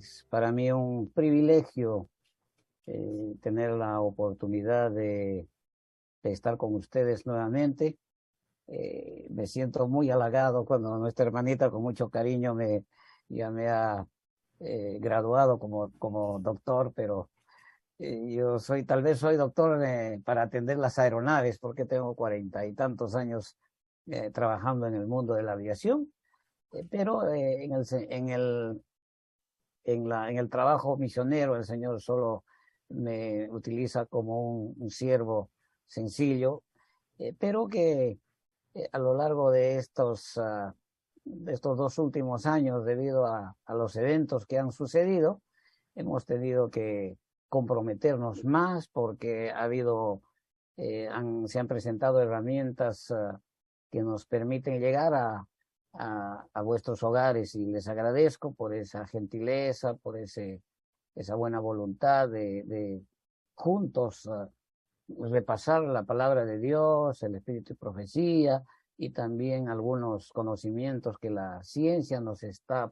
Es para mí un privilegio tener la oportunidad de estar con ustedes nuevamente. Me siento muy halagado cuando nuestra hermanita con mucho cariño ya me ha graduado como doctor, pero yo tal vez soy doctor para atender las aeronaves porque tengo 40 y tantos años trabajando en el mundo de la aviación, pero en el trabajo misionero el Señor solo me utiliza como un siervo sencillo, pero que a lo largo de estos 2 últimos años, debido a los eventos que han sucedido, hemos tenido que comprometernos más porque se han presentado herramientas que nos permiten llegar a vuestros hogares, y les agradezco por esa gentileza, por esa buena voluntad de juntos repasar la palabra de Dios, el espíritu y profecía, y también algunos conocimientos que la ciencia nos está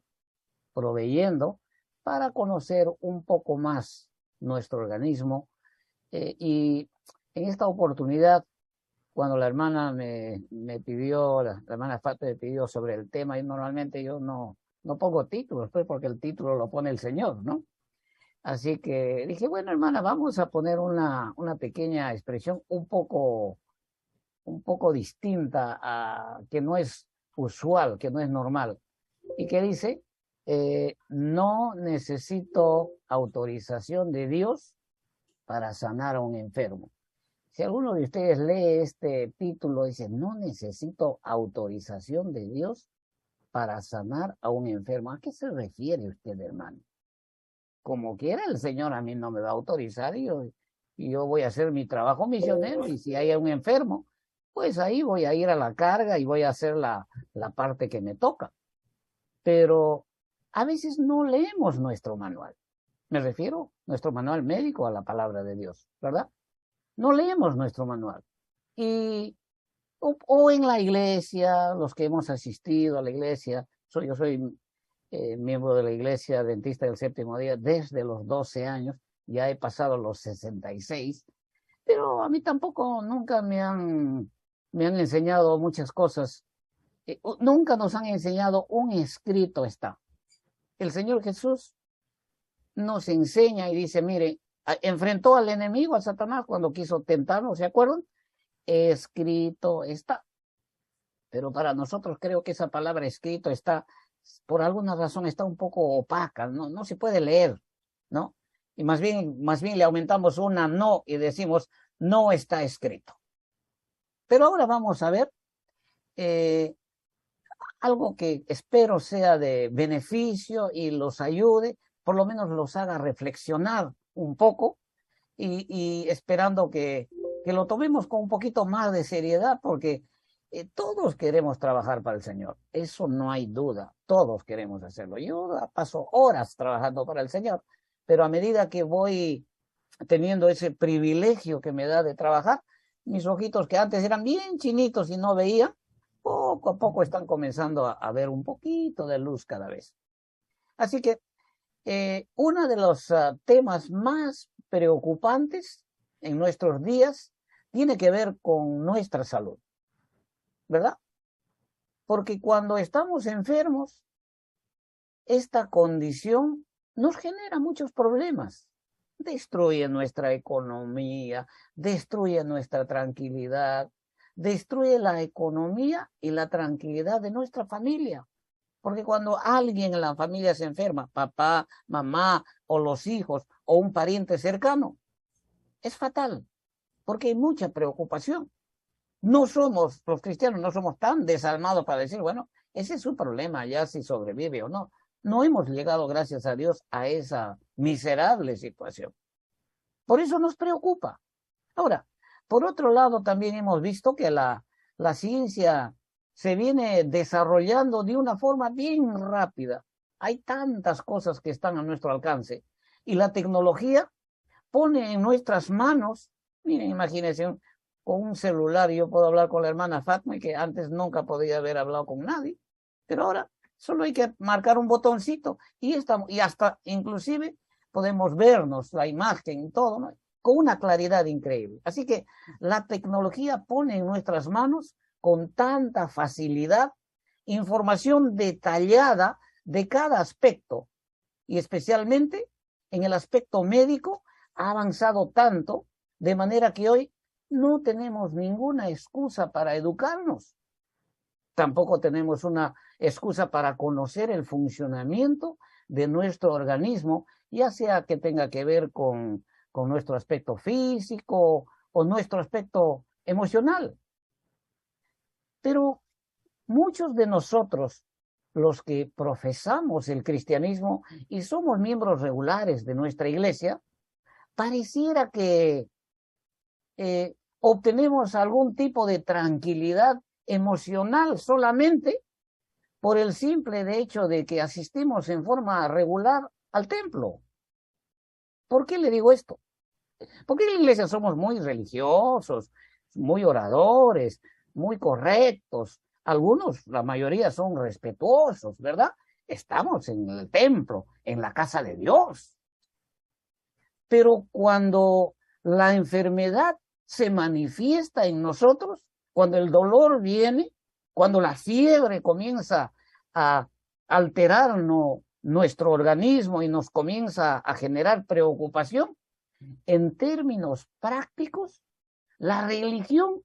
proveyendo para conocer un poco más nuestro organismo. Y en esta oportunidad, cuando la hermana me pidió, la hermana Fate me pidió sobre el tema, y normalmente yo no pongo títulos, pues, porque el título lo pone el Señor, ¿no? Así que dije, bueno, hermana, vamos a poner una pequeña expresión un poco distinta, que no es usual, que no es normal, y que dice, no necesito autorización de Dios para sanar a un enfermo. Si alguno de ustedes lee este título, dice, no necesito autorización de Dios para sanar a un enfermo. ¿A qué se refiere usted, hermano? Como quiera, el Señor a mí no me va a autorizar, y yo voy a hacer mi trabajo misionero, y si hay un enfermo, pues ahí voy a ir a la carga y voy a hacer la parte que me toca. Pero a veces no leemos nuestro manual. Me refiero nuestro manual médico a la palabra de Dios, ¿verdad? No leemos nuestro manual. O en la iglesia, los que hemos asistido a la iglesia, yo soy miembro de la Iglesia Adventista del Séptimo Día desde los 12 años, ya he pasado los 66, pero a mí tampoco nunca me han enseñado muchas cosas. Nunca nos han enseñado un escrito está. El Señor Jesús nos enseña y dice, mire, enfrentó al enemigo, a Satanás, cuando quiso tentarnos, ¿se acuerdan? Escrito está. Pero para nosotros creo que esa palabra escrito está, por alguna razón, está un poco opaca, no se puede leer, ¿no? Y más bien le aumentamos una no y decimos, no está escrito. Pero ahora vamos a ver algo que espero sea de beneficio y los ayude, por lo menos los haga reflexionar un poco, y esperando que lo tomemos con un poquito más de seriedad, porque todos queremos trabajar para el Señor, eso no hay duda, todos queremos hacerlo. Yo paso horas trabajando para el Señor, pero a medida que voy teniendo ese privilegio que me da de trabajar, mis ojitos, que antes eran bien chinitos y no veía, poco a poco están comenzando a ver un poquito de luz cada vez. Así que uno de los temas más preocupantes en nuestros días tiene que ver con nuestra salud, ¿verdad? Porque cuando estamos enfermos, esta condición nos genera muchos problemas. Destruye nuestra economía, destruye nuestra tranquilidad, destruye la economía y la tranquilidad de nuestra familia. Porque cuando alguien en la familia se enferma, papá, mamá, o los hijos, o un pariente cercano, es fatal, porque hay mucha preocupación. Los cristianos no somos tan desalmados para decir, bueno, ese es su problema, ya si sobrevive o no. No hemos llegado, gracias a Dios, a esa miserable situación. Por eso nos preocupa. Ahora, por otro lado, también hemos visto que la ciencia se viene desarrollando de una forma bien rápida. Hay tantas cosas que están a nuestro alcance, y la tecnología pone en nuestras manos, miren, imagínense, con un celular yo puedo hablar con la hermana Fatma, que antes nunca podía haber hablado con nadie, pero ahora Solo hay que marcar un botoncito y hasta inclusive podemos vernos la imagen y todo, ¿no? Con una claridad increíble. Así que la tecnología pone en nuestras manos con tanta facilidad información detallada de cada aspecto, y especialmente en el aspecto médico ha avanzado tanto, de manera que hoy no tenemos ninguna excusa para educarnos. Tampoco tenemos una excusa para conocer el funcionamiento de nuestro organismo, ya sea que tenga que ver con nuestro aspecto físico o nuestro aspecto emocional. Pero muchos de nosotros, los que profesamos el cristianismo y somos miembros regulares de nuestra iglesia, pareciera que obtenemos algún tipo de tranquilidad emocional solamente por el simple hecho de que asistimos en forma regular al templo. ¿Por qué le digo esto? Porque en la iglesia somos muy religiosos, muy oradores, muy correctos. Algunos, la mayoría son respetuosos, ¿verdad? Estamos en el templo, en la casa de Dios. Pero cuando la enfermedad se manifiesta en nosotros, cuando el dolor viene, cuando la fiebre comienza a alterar nuestro organismo y nos comienza a generar preocupación, en términos prácticos, la religión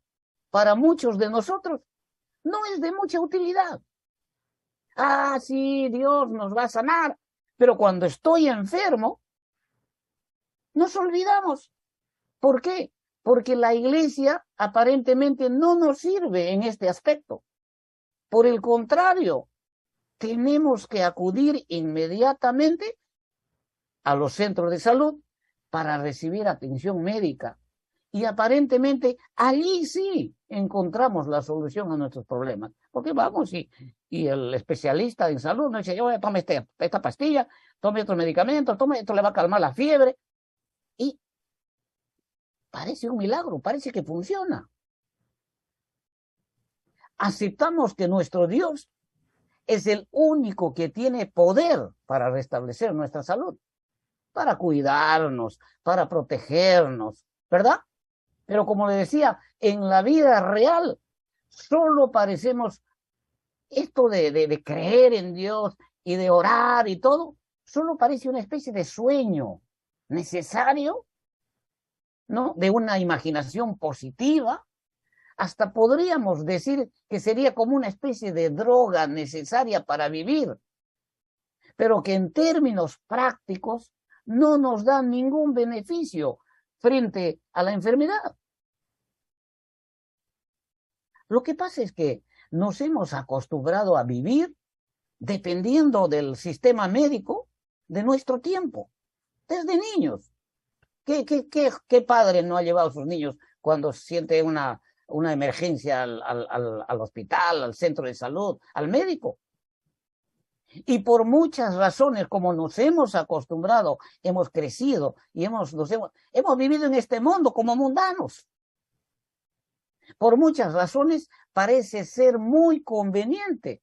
para muchos de nosotros no es de mucha utilidad. Ah, sí, Dios nos va a sanar, pero cuando estoy enfermo, nos olvidamos. ¿Por qué? Porque la iglesia aparentemente no nos sirve en este aspecto. Por el contrario, tenemos que acudir inmediatamente a los centros de salud para recibir atención médica. Y aparentemente allí sí encontramos la solución a nuestros problemas. Porque vamos y el especialista en salud nos dice, oye, tome esta pastilla, tome otro medicamento, tome esto, le va a calmar la fiebre. Y parece un milagro, parece que funciona. Aceptamos que nuestro Dios es el único que tiene poder para restablecer nuestra salud, para cuidarnos, para protegernos, ¿verdad? Pero como le decía, en la vida real solo parecemos esto de creer en Dios y de orar y todo, solo parece una especie de sueño necesario, ¿no? De una imaginación positiva. Hasta podríamos decir que sería como una especie de droga necesaria para vivir, pero que en términos prácticos no nos da ningún beneficio frente a la enfermedad. Lo que pasa es que nos hemos acostumbrado a vivir dependiendo del sistema médico de nuestro tiempo, desde niños. ¿Qué padre no ha llevado a sus niños cuando siente una emergencia al hospital, al centro de salud, al médico? Y por muchas razones, como nos hemos acostumbrado, hemos crecido y hemos vivido en este mundo como mundanos. Por muchas razones parece ser muy conveniente,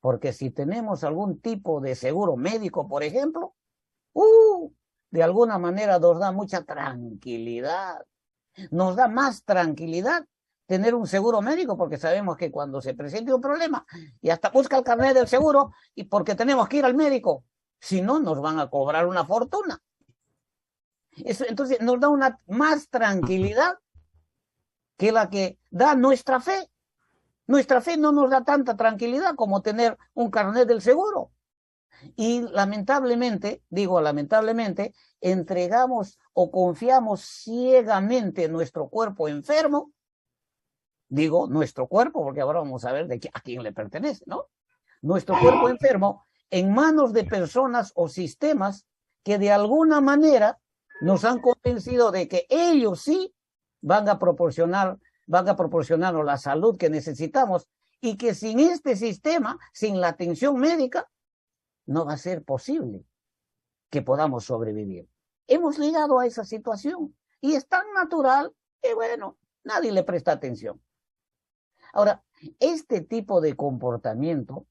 porque si tenemos algún tipo de seguro médico, por ejemplo, de alguna manera nos da mucha tranquilidad. Nos da más tranquilidad tener un seguro médico, porque sabemos que cuando se presente un problema y hasta busca el carnet del seguro y porque tenemos que ir al médico, si no nos van a cobrar una fortuna. Eso, entonces nos da una más tranquilidad que la que da nuestra fe. Nuestra fe no nos da tanta tranquilidad como tener un carnet del seguro. Y lamentablemente, entregamos o confiamos ciegamente en nuestro cuerpo enfermo. Digo nuestro cuerpo porque ahora vamos a ver a quién le pertenece, ¿no? Nuestro cuerpo enfermo en manos de personas o sistemas que de alguna manera nos han convencido de que ellos sí van a proporcionarnos la salud que necesitamos y que sin este sistema, sin la atención médica, no va a ser posible que podamos sobrevivir. Hemos llegado a esa situación y es tan natural que, bueno, nadie le presta atención. Ahora, este tipo de comportamiento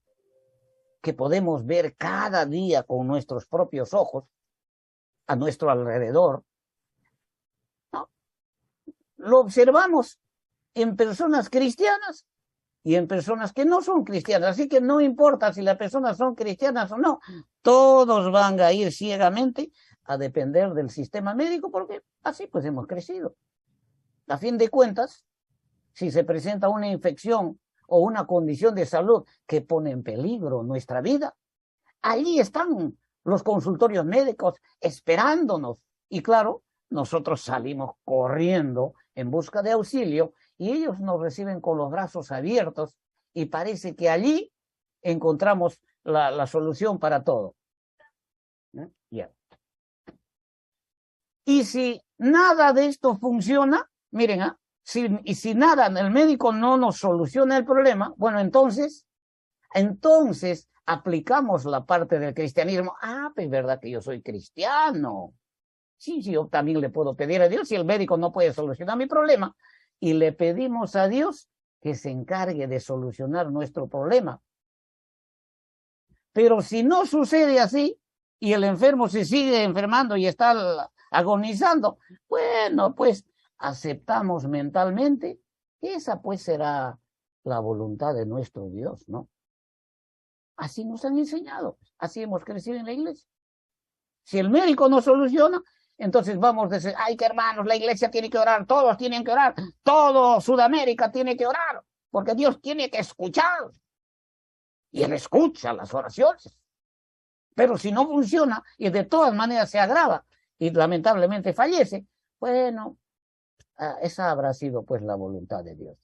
que podemos ver cada día con nuestros propios ojos a nuestro alrededor, ¿no? Lo observamos en personas cristianas y en personas que no son cristianas. Así que no importa si las personas son cristianas o no, todos van a ir ciegamente a depender del sistema médico, porque así pues hemos crecido. A fin de cuentas, si se presenta una infección o una condición de salud que pone en peligro nuestra vida, allí están los consultorios médicos esperándonos. Y claro, nosotros salimos corriendo en busca de auxilio y ellos nos reciben con los brazos abiertos y parece que allí encontramos la solución para todo. Yeah. Y si nada de esto funciona, miren, si nada, el médico no nos soluciona el problema, bueno, entonces aplicamos la parte del cristianismo. Pues es verdad que yo soy cristiano. Sí, yo también le puedo pedir a Dios si el médico no puede solucionar mi problema. Y le pedimos a Dios que se encargue de solucionar nuestro problema. Pero si no sucede así y el enfermo se sigue enfermando y está agonizando, bueno, pues aceptamos mentalmente que esa pues será la voluntad de nuestro Dios, ¿no? Así nos han enseñado, así hemos crecido en la iglesia. Si el médico no soluciona, entonces vamos a decir, ay, que hermanos, la iglesia tiene que orar, todos tienen que orar, todo Sudamérica tiene que orar, porque Dios tiene que escuchar. Y Él escucha las oraciones. Pero si no funciona y de todas maneras se agrava y lamentablemente fallece, bueno, esa habrá sido pues la voluntad de Dios.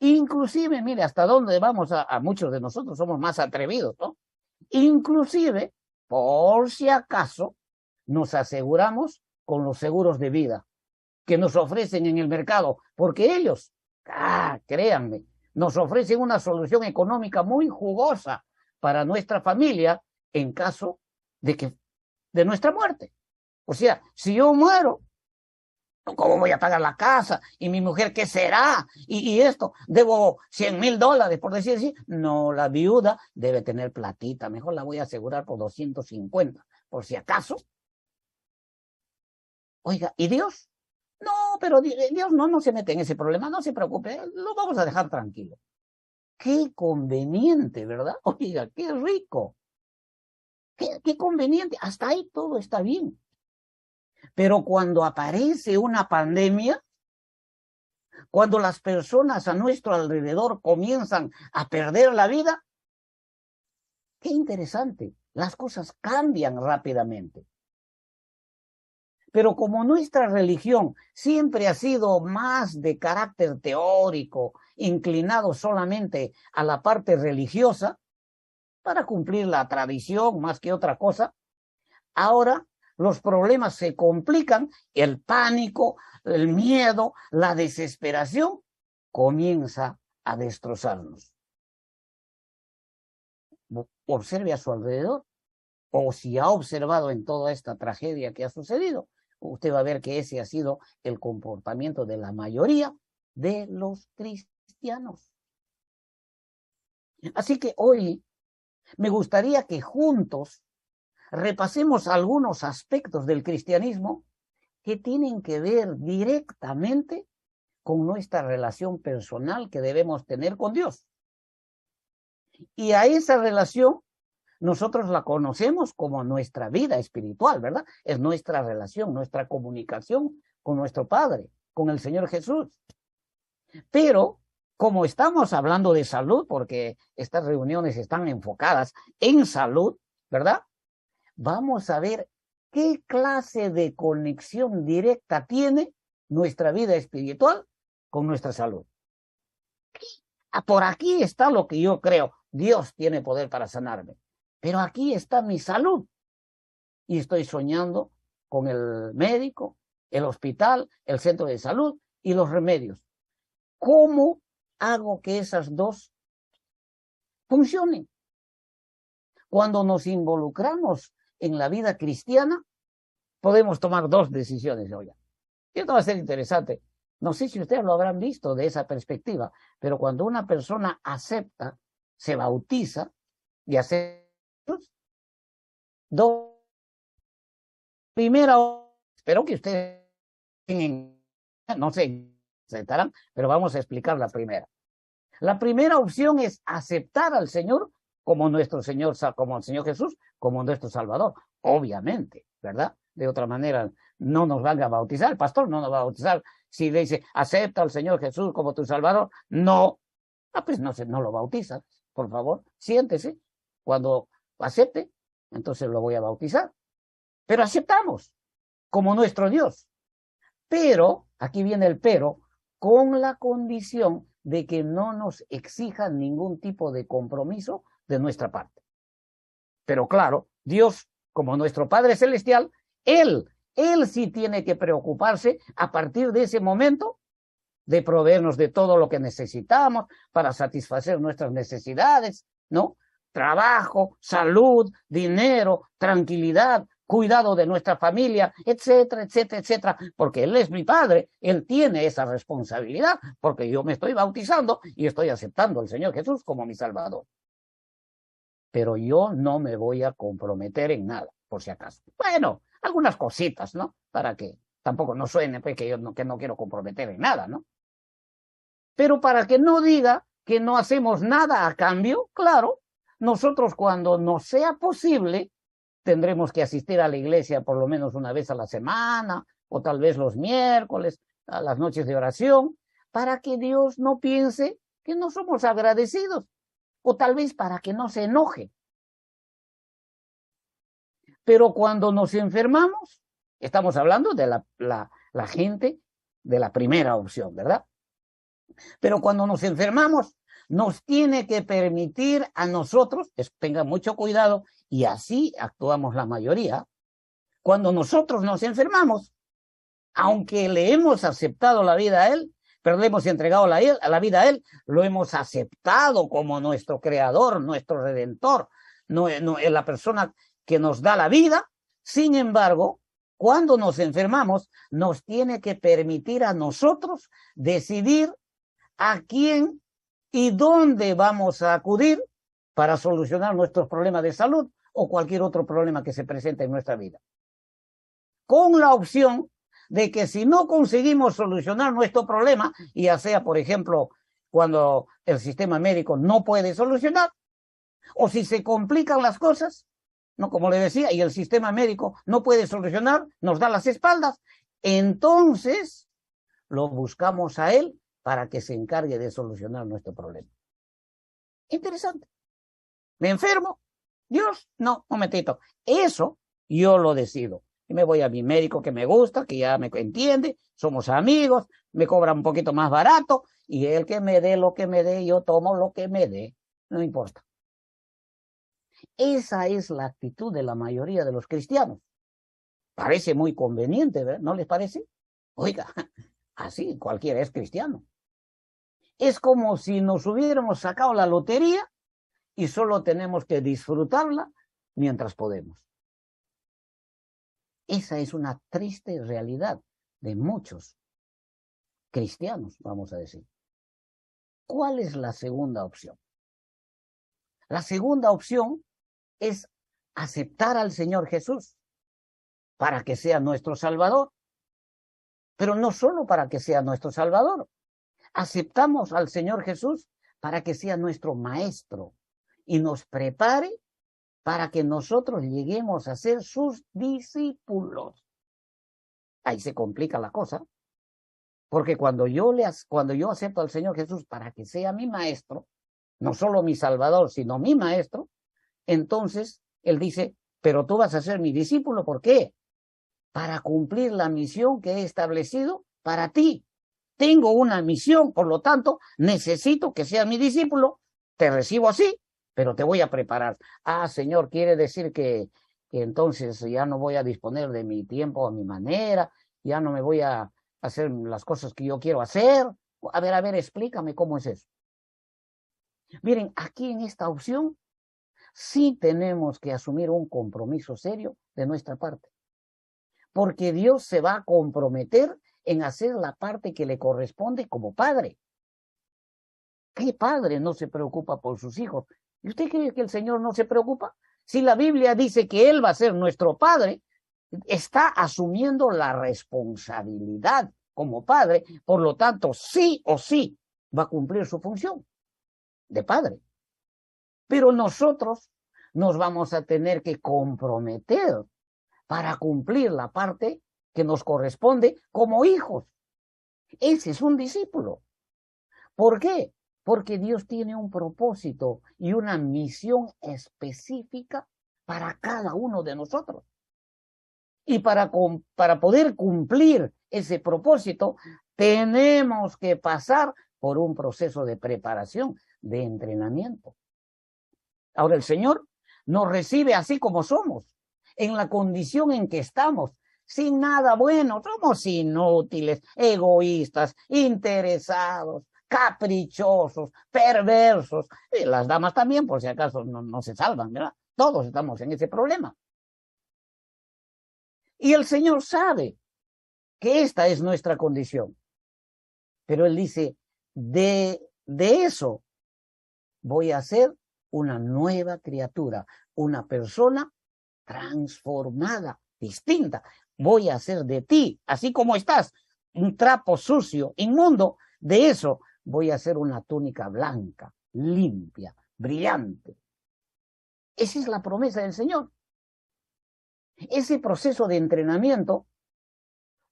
Inclusive, mire, hasta dónde vamos a muchos de nosotros somos más atrevidos, ¿no? Inclusive, por si acaso, nos aseguramos con los seguros de vida que nos ofrecen en el mercado, porque ellos, créanme, nos ofrecen una solución económica muy jugosa para nuestra familia en caso de nuestra muerte. O sea, si yo muero, ¿cómo voy a pagar la casa? ¿Y mi mujer qué será? Y esto, debo $100,000, por decir así. No, la viuda debe tener platita. Mejor la voy a asegurar por 250, por si acaso. Oiga, ¿y Dios? No, pero Dios no se mete en ese problema, no se preocupe, lo vamos a dejar tranquilo. Qué conveniente, ¿verdad? Oiga, qué rico. Qué conveniente. Hasta ahí todo está bien. Pero cuando aparece una pandemia, cuando las personas a nuestro alrededor comienzan a perder la vida, qué interesante, las cosas cambian rápidamente. Pero como nuestra religión siempre ha sido más de carácter teórico, inclinado solamente a la parte religiosa, para cumplir la tradición más que otra cosa, ahora los problemas se complican, el pánico, el miedo, la desesperación comienza a destrozarnos. Observe a su alrededor, o si ha observado en toda esta tragedia que ha sucedido, usted va a ver que ese ha sido el comportamiento de la mayoría de los cristianos. Así que hoy me gustaría que juntos repasemos algunos aspectos del cristianismo que tienen que ver directamente con nuestra relación personal que debemos tener con Dios. Y a esa relación nosotros la conocemos como nuestra vida espiritual, ¿verdad? Es nuestra relación, nuestra comunicación con nuestro Padre, con el Señor Jesús. Pero como estamos hablando de salud, porque estas reuniones están enfocadas en salud, ¿verdad? Vamos a ver qué clase de conexión directa tiene nuestra vida espiritual con nuestra salud. Por aquí está lo que yo creo. Dios tiene poder para sanarme. Pero aquí está mi salud. Y estoy soñando con el médico, el hospital, el centro de salud y los remedios. ¿Cómo hago que esas dos funcionen? Cuando nos involucramos en la vida cristiana, podemos tomar dos decisiones hoy. Y esto va a ser interesante. No sé si ustedes lo habrán visto de esa perspectiva, pero cuando una persona acepta se bautiza y hace dos. Primera, espero que ustedes no sé, aceptarán, pero vamos a explicar la primera. La primera opción es aceptar al Señor como nuestro Señor, como el Señor Jesús, como nuestro Salvador. Obviamente, ¿verdad? De otra manera, no nos van a bautizar. El pastor no nos va a bautizar si le dice, acepta al Señor Jesús como tu Salvador. No. Pues no lo bautizas. Por favor, siéntese. Cuando acepte, entonces lo voy a bautizar. Pero aceptamos como nuestro Dios. Pero, aquí viene el pero, con la condición de que no nos exijan ningún tipo de compromiso de nuestra parte. Pero claro, Dios, como nuestro Padre Celestial, Él sí tiene que preocuparse a partir de ese momento de proveernos de todo lo que necesitamos para satisfacer nuestras necesidades, ¿no? Trabajo, salud, dinero, tranquilidad, cuidado de nuestra familia, etcétera, etcétera, etcétera, porque Él es mi Padre, Él tiene esa responsabilidad, porque yo me estoy bautizando y estoy aceptando al Señor Jesús como mi Salvador. Pero yo no me voy a comprometer en nada, por si acaso. Bueno, algunas cositas, ¿no? Para que tampoco no suene pues, que no quiero comprometer en nada, ¿no? Pero para que no diga que no hacemos nada a cambio, claro, nosotros cuando nos sea posible, tendremos que asistir a la iglesia por lo menos una vez a la semana, o tal vez los miércoles, a las noches de oración, para que Dios no piense que no somos agradecidos, o tal vez para que no se enoje. Pero cuando nos enfermamos, estamos hablando de la gente de la primera opción, ¿verdad? Pero cuando nos enfermamos, nos tiene que permitir a nosotros, tengan mucho cuidado, y así actuamos la mayoría, cuando nosotros nos enfermamos, aunque le hemos aceptado la vida a Él, pero le hemos entregado la vida a Él, lo hemos aceptado como nuestro creador, nuestro redentor, la persona que nos da la vida. Sin embargo, cuando nos enfermamos, nos tiene que permitir a nosotros decidir a quién y dónde vamos a acudir para solucionar nuestros problemas de salud o cualquier otro problema que se presente en nuestra vida. Con la opción de que si no conseguimos solucionar nuestro problema, ya sea, por ejemplo, cuando el sistema médico no puede solucionar, o si se complican las cosas, no, como le decía, y el sistema médico no puede solucionar, nos da las espaldas, entonces lo buscamos a Él para que se encargue de solucionar nuestro problema. Interesante. ¿Me enfermo? Dios, no, un momentito. Eso yo lo decido. Y me voy a mi médico que me gusta, que ya me entiende, somos amigos, me cobra un poquito más barato, y él que me dé lo que me dé, yo tomo lo que me dé, no importa. Esa es la actitud de la mayoría de los cristianos. Parece muy conveniente, ¿verdad? ¿No les parece? Oiga, así cualquiera es cristiano. Es como si nos hubiéramos sacado la lotería y solo tenemos que disfrutarla mientras podemos. Esa es una triste realidad de muchos cristianos, vamos a decir. ¿Cuál es la segunda opción? La segunda opción es aceptar al Señor Jesús para que sea nuestro Salvador. Pero no solo para que sea nuestro Salvador. Aceptamos al Señor Jesús para que sea nuestro Maestro y nos prepare para que nosotros lleguemos a ser sus discípulos. Ahí se complica la cosa, porque cuando yo acepto al Señor Jesús para que sea mi Maestro, no solo mi Salvador, sino mi Maestro, entonces Él dice, pero tú vas a ser mi discípulo, ¿por qué? Para cumplir la misión que he establecido para ti. Tengo una misión, por lo tanto, necesito que seas mi discípulo, te recibo así, pero te voy a preparar. Ah, Señor, quiere decir que entonces ya no voy a disponer de mi tiempo a mi manera, ya no me voy a hacer las cosas que yo quiero hacer. A ver, explícame cómo es eso. Miren, aquí en esta opción sí tenemos que asumir un compromiso serio de nuestra parte, porque Dios se va a comprometer en hacer la parte que le corresponde como padre. ¿Qué padre no se preocupa por sus hijos? ¿Y usted cree que el Señor no se preocupa? Si la Biblia dice que Él va a ser nuestro Padre, está asumiendo la responsabilidad como Padre, por lo tanto, sí o sí va a cumplir su función de Padre. Pero nosotros nos vamos a tener que comprometer para cumplir la parte que nos corresponde como hijos. Ese es un discípulo. ¿Por qué? Porque Dios tiene un propósito y una misión específica para cada uno de nosotros. Y para poder cumplir ese propósito, tenemos que pasar por un proceso de preparación, de entrenamiento. Ahora el Señor nos recibe así como somos, en la condición en que estamos, sin nada bueno. Somos inútiles, egoístas, interesados, caprichosos, perversos. Y las damas también, por si acaso, no se salvan, ¿verdad? Todos estamos en ese problema. Y el Señor sabe que esta es nuestra condición. Pero Él dice, de eso voy a hacer una nueva criatura, una persona transformada, distinta. Voy a hacer de ti, así como estás, un trapo sucio, inmundo. De eso voy a hacer una túnica blanca, limpia, brillante. Esa es la promesa del Señor. Ese proceso de entrenamiento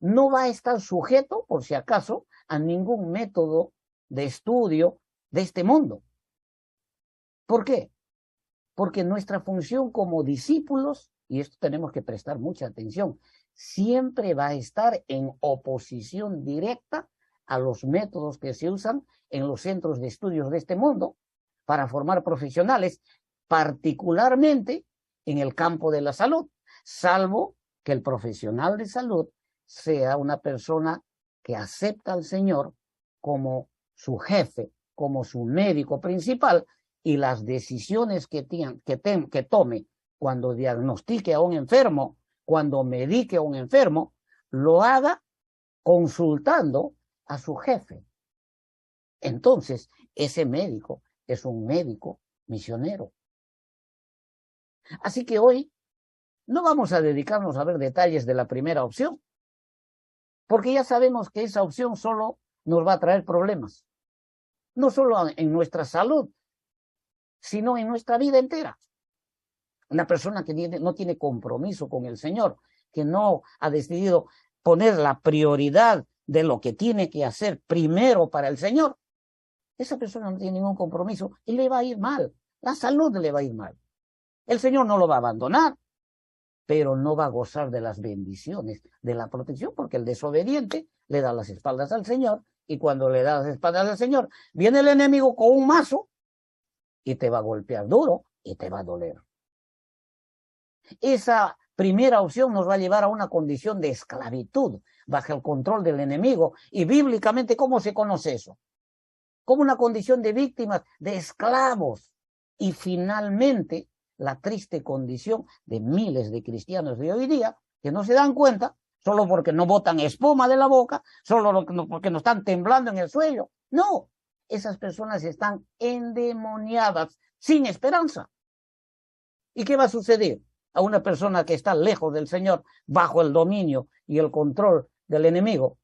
no va a estar sujeto, por si acaso, a ningún método de estudio de este mundo. ¿Por qué? Porque nuestra función como discípulos, y esto tenemos que prestar mucha atención, siempre va a estar en oposición directa a los métodos que se usan en los centros de estudios de este mundo para formar profesionales, particularmente en el campo de la salud, salvo que el profesional de salud sea una persona que acepta al Señor como su jefe, como su médico principal, y las decisiones que tome cuando diagnostique a un enfermo, cuando medique a un enfermo, lo haga consultando a su jefe. Entonces, ese médico es un médico misionero. Así que hoy no vamos a dedicarnos a ver detalles de la primera opción, porque ya sabemos que esa opción solo nos va a traer problemas, no solo en nuestra salud, sino en nuestra vida entera. La persona que no tiene compromiso con el Señor, que no ha decidido poner la prioridad de lo que tiene que hacer primero para el Señor, esa persona no tiene ningún compromiso y le va a ir mal. La salud le va a ir mal. El Señor no lo va a abandonar, pero no va a gozar de las bendiciones, de la protección, porque el desobediente le da las espaldas al Señor, y cuando le da las espaldas al Señor, viene el enemigo con un mazo y te va a golpear duro y te va a doler. Esa primera opción nos va a llevar a una condición de esclavitud bajo el control del enemigo. Y bíblicamente, ¿cómo se conoce eso? Como una condición de víctimas, de esclavos. Y finalmente, la triste condición de miles de cristianos de hoy día que no se dan cuenta, solo porque no botan espuma de la boca, solo porque no están temblando en el suelo. No, esas personas están endemoniadas, sin esperanza. ¿Y qué va a suceder a una persona que está lejos del Señor, bajo el dominio y el control del enemigo?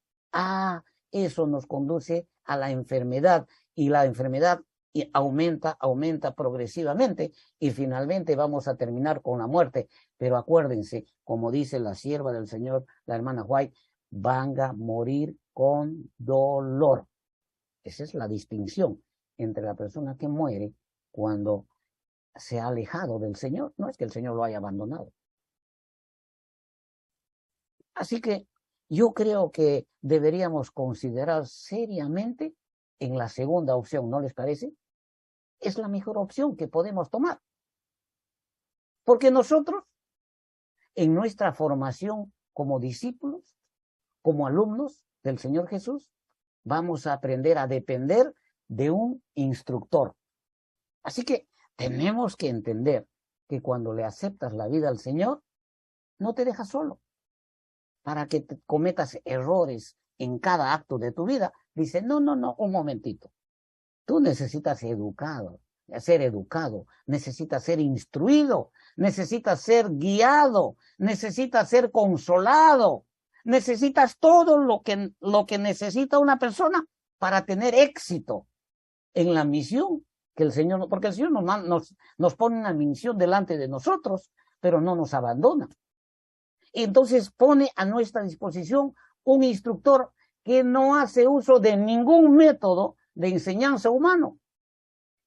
Eso nos conduce a la enfermedad, y la enfermedad aumenta progresivamente, y finalmente vamos a terminar con la muerte. Pero acuérdense, como dice la sierva del Señor, la hermana White, van a morir con dolor. Esa es la distinción entre la persona que muere cuando se ha alejado del Señor. No es que el Señor lo haya abandonado. Así que yo creo que deberíamos considerar seriamente en la segunda opción, ¿no les parece? Es la mejor opción que podemos tomar. Porque nosotros, en nuestra formación como discípulos, como alumnos del Señor Jesús, vamos a aprender a depender de un instructor. Así que tenemos que entender que cuando le aceptas la vida al Señor, no te deja solo. Para que te cometas errores en cada acto de tu vida, dice, no, un momentito. Tú necesitas ser educado, necesitas ser instruido, necesitas ser guiado, necesitas ser consolado, necesitas todo lo que necesita una persona para tener éxito en la misión que el Señor, porque el Señor nos pone una misión delante de nosotros, pero no nos abandona. Entonces pone a nuestra disposición un instructor que no hace uso de ningún método de enseñanza humano.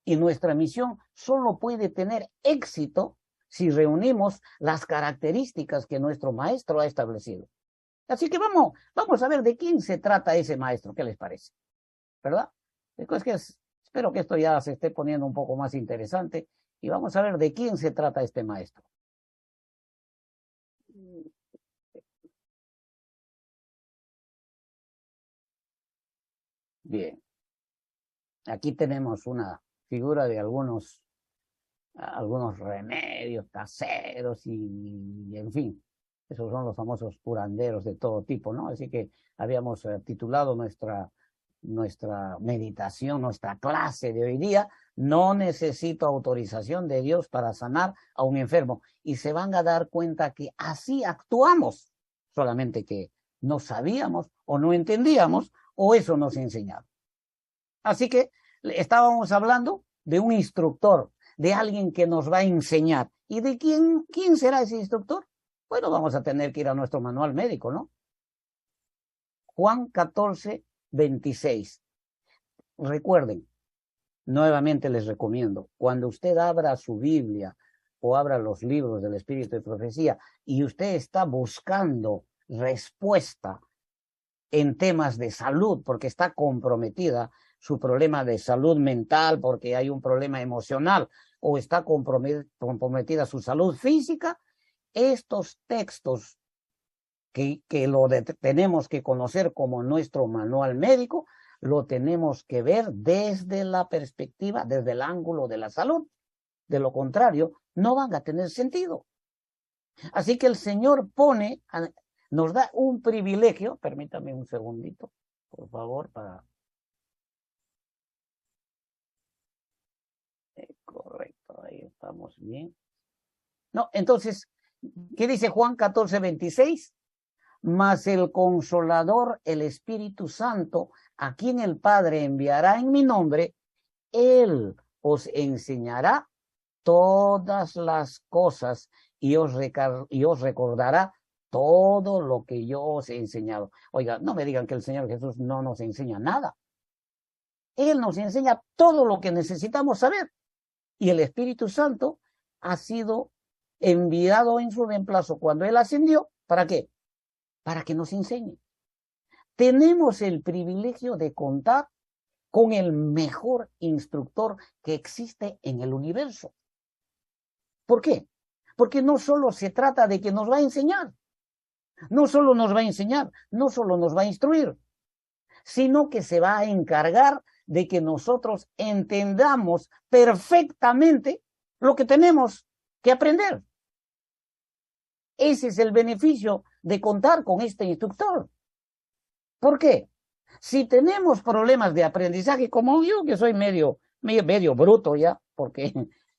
Y nuestra misión solo puede tener éxito si reunimos las características que nuestro maestro ha establecido. Así que vamos a ver de quién se trata ese maestro, ¿qué les parece? ¿Verdad? Espero que esto ya se esté poniendo un poco más interesante y vamos a ver de quién se trata este maestro. Bien, aquí tenemos una figura de algunos remedios caseros y en fin, esos son los famosos curanderos de todo tipo, ¿no? Así que habíamos titulado nuestra meditación, nuestra clase de hoy día, no necesito autorización de Dios para sanar a un enfermo. Y se van a dar cuenta que así actuamos, solamente que no sabíamos o no entendíamos o eso nos enseñaba. Así que estábamos hablando de un instructor, de alguien que nos va a enseñar. ¿Y de quién será ese instructor? Bueno, vamos a tener que ir a nuestro manual médico, ¿no? Juan 14, 26. Recuerden, nuevamente les recomiendo, cuando usted abra su Biblia o abra los libros del Espíritu de Profecía y usted está buscando respuesta en temas de salud, porque está comprometida su problema de salud mental, porque hay un problema emocional, o está comprometida su salud física, estos textos que tenemos que conocer como nuestro manual médico, lo tenemos que ver desde la perspectiva, desde el ángulo de la salud. De lo contrario, no van a tener sentido. Así que el Señor nos da un privilegio, permítame un segundito, por favor, correcto, ahí estamos bien. No, entonces, ¿qué dice Juan 14, 26? Mas el Consolador, el Espíritu Santo, a quien el Padre enviará en mi nombre, Él os enseñará todas las cosas y os recordará todo lo que yo os he enseñado. Oiga, no me digan que el Señor Jesús no nos enseña nada. Él nos enseña todo lo que necesitamos saber. Y el Espíritu Santo ha sido enviado en su reemplazo cuando Él ascendió. ¿Para qué? Para que nos enseñe. Tenemos el privilegio de contar con el mejor instructor que existe en el universo. ¿Por qué? Porque no solo se trata de que nos va a enseñar, no solo nos va a enseñar, no solo nos va a instruir, sino que se va a encargar de que nosotros entendamos perfectamente lo que tenemos que aprender. Ese es el beneficio de contar con este instructor. ¿Por qué? Si tenemos problemas de aprendizaje, como yo que soy medio bruto ya, porque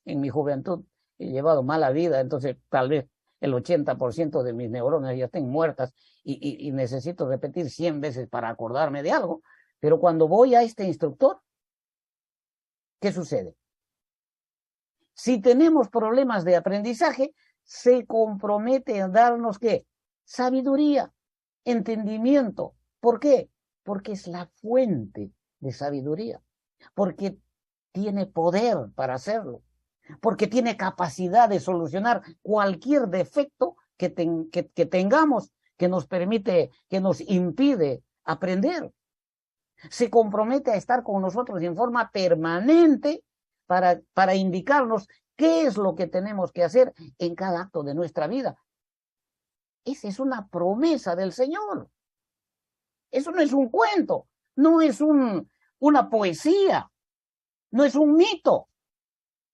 en mi juventud he llevado mala vida, entonces tal vez el 80% de mis neuronas ya estén muertas y necesito repetir 100 veces para acordarme de algo, pero cuando voy a este instructor, ¿qué sucede? Si tenemos problemas de aprendizaje, se compromete a darnos ¿qué? Sabiduría, entendimiento. ¿Por qué? Porque es la fuente de sabiduría, porque tiene poder para hacerlo, porque tiene capacidad de solucionar cualquier defecto que tengamos que nos impide aprender. Se compromete a estar con nosotros en forma permanente para indicarnos qué es lo que tenemos que hacer en cada acto de nuestra vida. Esa es una promesa del Señor. Eso no es un cuento, no es una poesía, no es un mito.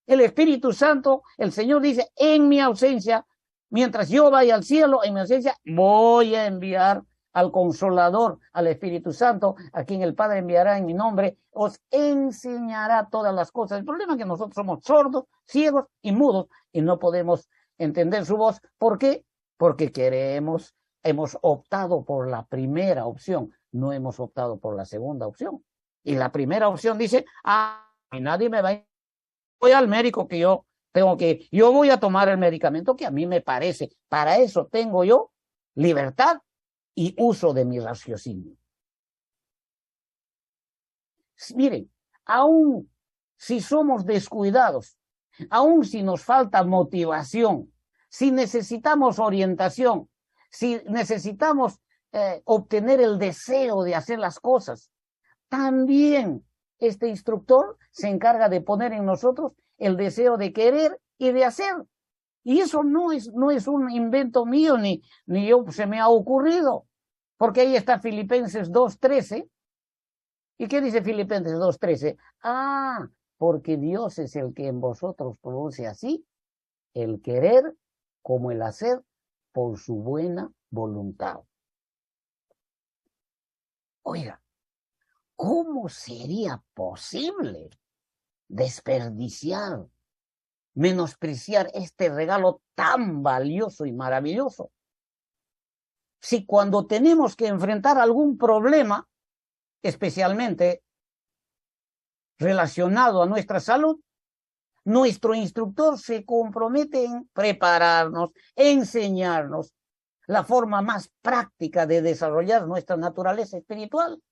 El Espíritu Santo, el Señor dice, en mi ausencia, mientras yo vaya al cielo, en mi ausencia, voy a enviar al Consolador, al Espíritu Santo, a quien el Padre enviará en mi nombre, os enseñará todas las cosas. El problema es que nosotros somos sordos, ciegos y mudos y no podemos entender su voz. ¿Por qué? Porque hemos optado por la primera opción, no hemos optado por la segunda opción. Y la primera opción dice, nadie me va a... Voy al médico que yo voy a tomar el medicamento que a mí me parece. Para eso tengo yo libertad y uso de mi raciocinio. Miren, aún si somos descuidados, aún si nos falta motivación, si necesitamos orientación, si necesitamos obtener el deseo de hacer las cosas, también este instructor se encarga de poner en nosotros el deseo de querer y de hacer. Y eso no es un invento mío, ni yo se me ha ocurrido, porque ahí está Filipenses 2:13. ¿Y qué dice Filipenses 2:13? Porque Dios es el que en vosotros produce así el querer como el hacer por su buena voluntad. Oiga, ¿cómo sería posible desperdiciar, menospreciar este regalo tan valioso y maravilloso? Si cuando tenemos que enfrentar algún problema, especialmente relacionado a nuestra salud, nuestro instructor se compromete en prepararnos, enseñarnos la forma más práctica de desarrollar nuestra naturaleza espiritual,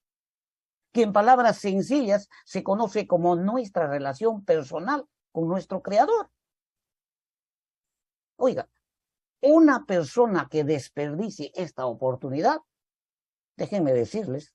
que en palabras sencillas se conoce como nuestra relación personal con nuestro Creador. Oiga, una persona que desperdicie esta oportunidad, déjenme decirles,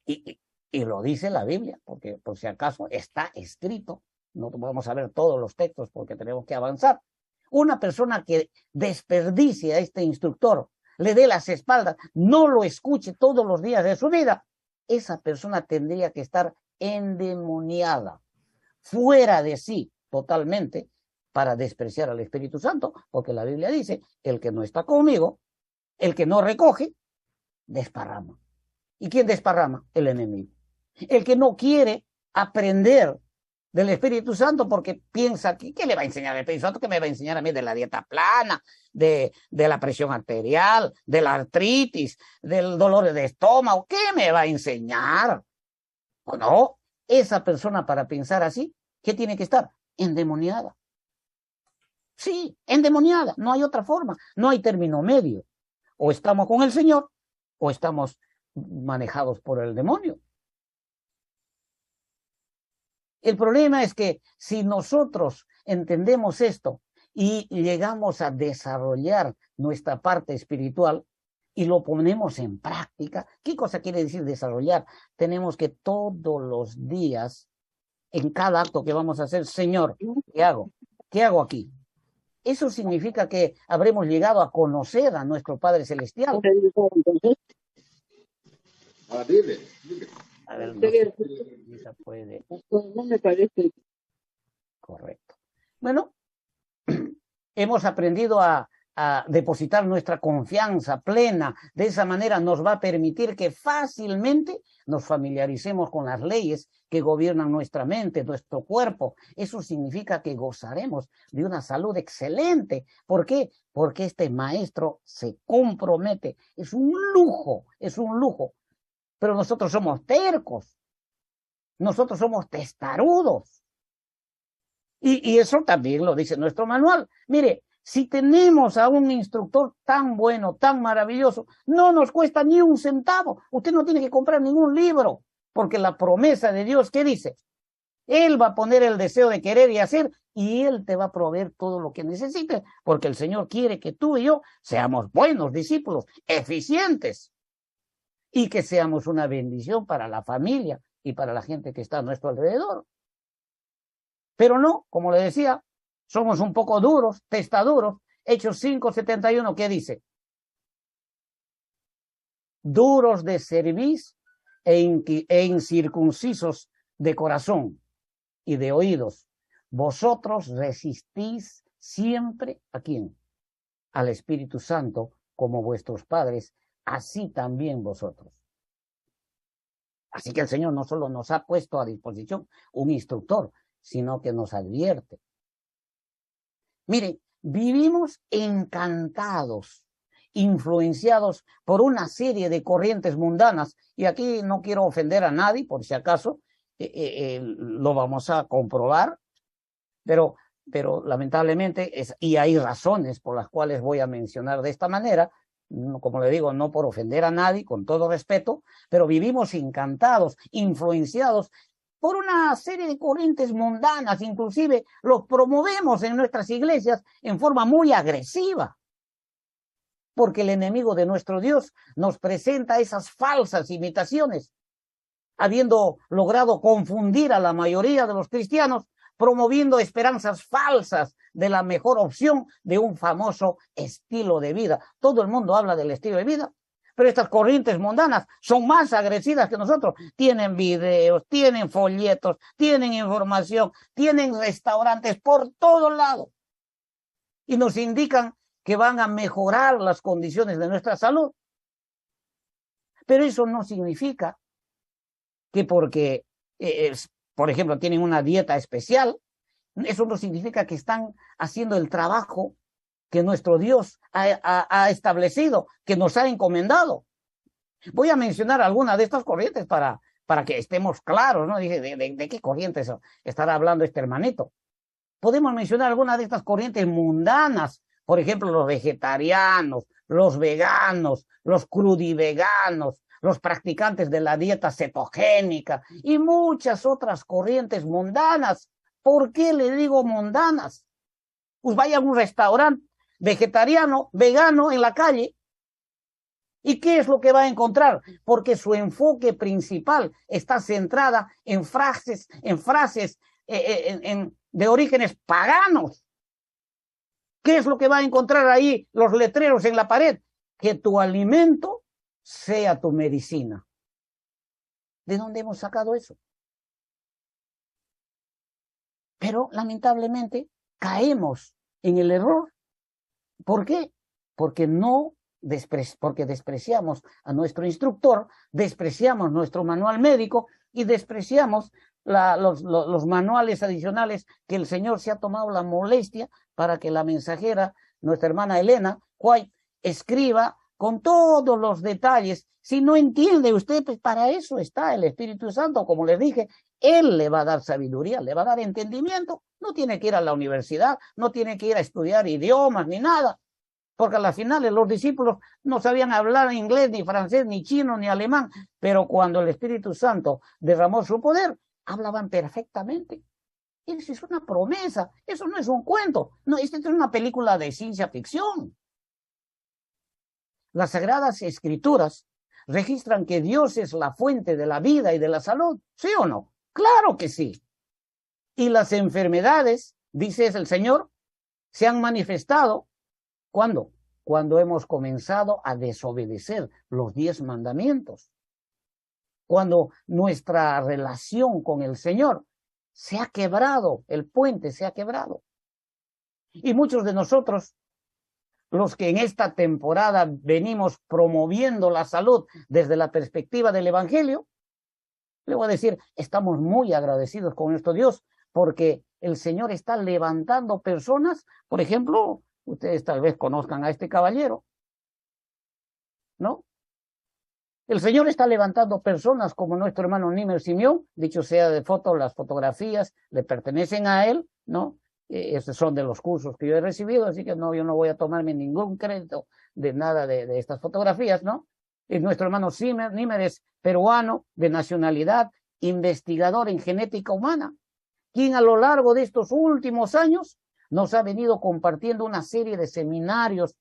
y lo dice la Biblia, porque por si acaso está escrito, no vamos a ver todos los textos porque tenemos que avanzar. Una persona que desperdicie a este instructor, le dé las espaldas, no lo escuche todos los días de su vida, esa persona tendría que estar endemoniada, fuera de sí totalmente, para despreciar al Espíritu Santo, porque la Biblia dice, el que no está conmigo, el que no recoge, desparrama. ¿Y quién desparrama? El enemigo. El que no quiere aprender del Espíritu Santo porque piensa que ¿qué le va a enseñar el Espíritu Santo? ¿Qué me va a enseñar a mí de la dieta plana, de la presión arterial, de la artritis, del dolor de estómago? ¿Qué me va a enseñar? ¿O no? Esa persona, para pensar así, ¿qué tiene que estar? Endemoniada. Sí, endemoniada. No hay otra forma. No hay término medio. O estamos con el Señor o estamos manejados por el demonio. El problema es que si nosotros entendemos esto y llegamos a desarrollar nuestra parte espiritual y lo ponemos en práctica, ¿qué cosa quiere decir desarrollar? Tenemos que todos los días, en cada acto que vamos a hacer, Señor, ¿qué hago? ¿Qué hago aquí? Eso significa que habremos llegado a conocer a nuestro Padre Celestial. Dile. A ver, no sé si se puede. No me parece. Correcto. Bueno, hemos aprendido a depositar nuestra confianza plena. De esa manera nos va a permitir que fácilmente nos familiaricemos con las leyes que gobiernan nuestra mente, nuestro cuerpo. Eso significa que gozaremos de una salud excelente. ¿Por qué? Porque este maestro se compromete. Es un lujo, es un lujo. Pero nosotros somos tercos. Nosotros somos testarudos. Y eso también lo dice nuestro manual. Mire, si tenemos a un instructor tan bueno, tan maravilloso, no nos cuesta ni un centavo. Usted no tiene que comprar ningún libro, porque la promesa de Dios, ¿qué dice? Él va a poner el deseo de querer y hacer, y Él te va a proveer todo lo que necesites, porque el Señor quiere que tú y yo seamos buenos discípulos, eficientes, y que seamos una bendición para la familia y para la gente que está a nuestro alrededor. Pero no, como le decía, somos un poco duros, testaduros. Hechos 5:71, ¿qué dice? Duros de cerviz e incircuncisos de corazón y de oídos. Vosotros resistís siempre, ¿a quién? Al Espíritu Santo, como vuestros padres así también vosotros. Así que el Señor no solo nos ha puesto a disposición un instructor, sino que nos advierte. Miren, vivimos encantados, influenciados por una serie de corrientes mundanas, y aquí no quiero ofender a nadie, por si acaso, lo vamos a comprobar, pero lamentablemente, y hay razones por las cuales voy a mencionar de esta manera, como le digo, no por ofender a nadie, con todo respeto, pero vivimos encantados, influenciados por una serie de corrientes mundanas, inclusive los promovemos en nuestras iglesias en forma muy agresiva, porque el enemigo de nuestro Dios nos presenta esas falsas imitaciones, habiendo logrado confundir a la mayoría de los cristianos, promoviendo esperanzas falsas de la mejor opción de un famoso estilo de vida. Todo el mundo habla del estilo de vida, pero estas corrientes mundanas son más agresivas que nosotros. Tienen videos, tienen folletos, tienen información, tienen restaurantes por todos lados. Y nos indican que van a mejorar las condiciones de nuestra salud. Pero eso no significa que porque, por ejemplo, tienen una dieta especial, eso no significa que están haciendo el trabajo que nuestro Dios ha establecido, que nos ha encomendado. Voy a mencionar algunas de estas corrientes para que estemos claros, ¿no? ¿De qué corrientes estará hablando este hermanito? Podemos mencionar algunas de estas corrientes mundanas, por ejemplo, los vegetarianos, los veganos, los crudiveganos, los practicantes de la dieta cetogénica y muchas otras corrientes mundanas. ¿Por qué le digo mundanas? Pues vaya a un restaurante vegetariano, vegano en la calle, ¿y qué es lo que va a encontrar? Porque su enfoque principal está centrada en frases de orígenes paganos. ¿Qué es lo que va a encontrar ahí los letreros en la pared? Que tu alimento sea tu medicina. ¿De dónde hemos sacado eso? Pero lamentablemente caemos en el error. ¿Por qué? Porque despreciamos a nuestro instructor, despreciamos nuestro manual médico y despreciamos los manuales adicionales que el Señor se ha tomado la molestia para que la mensajera, nuestra hermana Elena White, escriba con todos los detalles. Si no entiende usted, pues para eso está el Espíritu Santo, como les dije, Él le va a dar sabiduría, le va a dar entendimiento. No tiene que ir a la universidad, no tiene que ir a estudiar idiomas ni nada, porque a las finales los discípulos no sabían hablar inglés, ni francés, ni chino, ni alemán, pero cuando el Espíritu Santo derramó su poder, hablaban perfectamente. Eso es una promesa, eso no es un cuento, no, esta es una película de ciencia ficción. Las Sagradas Escrituras registran que Dios es la fuente de la vida y de la salud, ¿sí o no? Claro que sí. Y las enfermedades, dice el Señor, se han manifestado, ¿cuándo? Cuando hemos comenzado a desobedecer los 10 mandamientos. Cuando nuestra relación con el Señor se ha quebrado, el puente se ha quebrado. Y muchos de nosotros, los que en esta temporada venimos promoviendo la salud desde la perspectiva del Evangelio, le voy a decir, estamos muy agradecidos con nuestro Dios, porque el Señor está levantando personas. Por ejemplo, ustedes tal vez conozcan a este caballero, ¿no? El Señor está levantando personas como nuestro hermano Nimer Simeón, dicho sea de las fotografías le pertenecen a él, ¿no? Esos son de los cursos que yo he recibido, así que no, yo no voy a tomarme ningún crédito de nada de estas fotografías, ¿no? Y nuestro hermano Nimer es peruano, de nacionalidad, investigador en genética humana, quien a lo largo de estos últimos años nos ha venido compartiendo una serie de seminarios,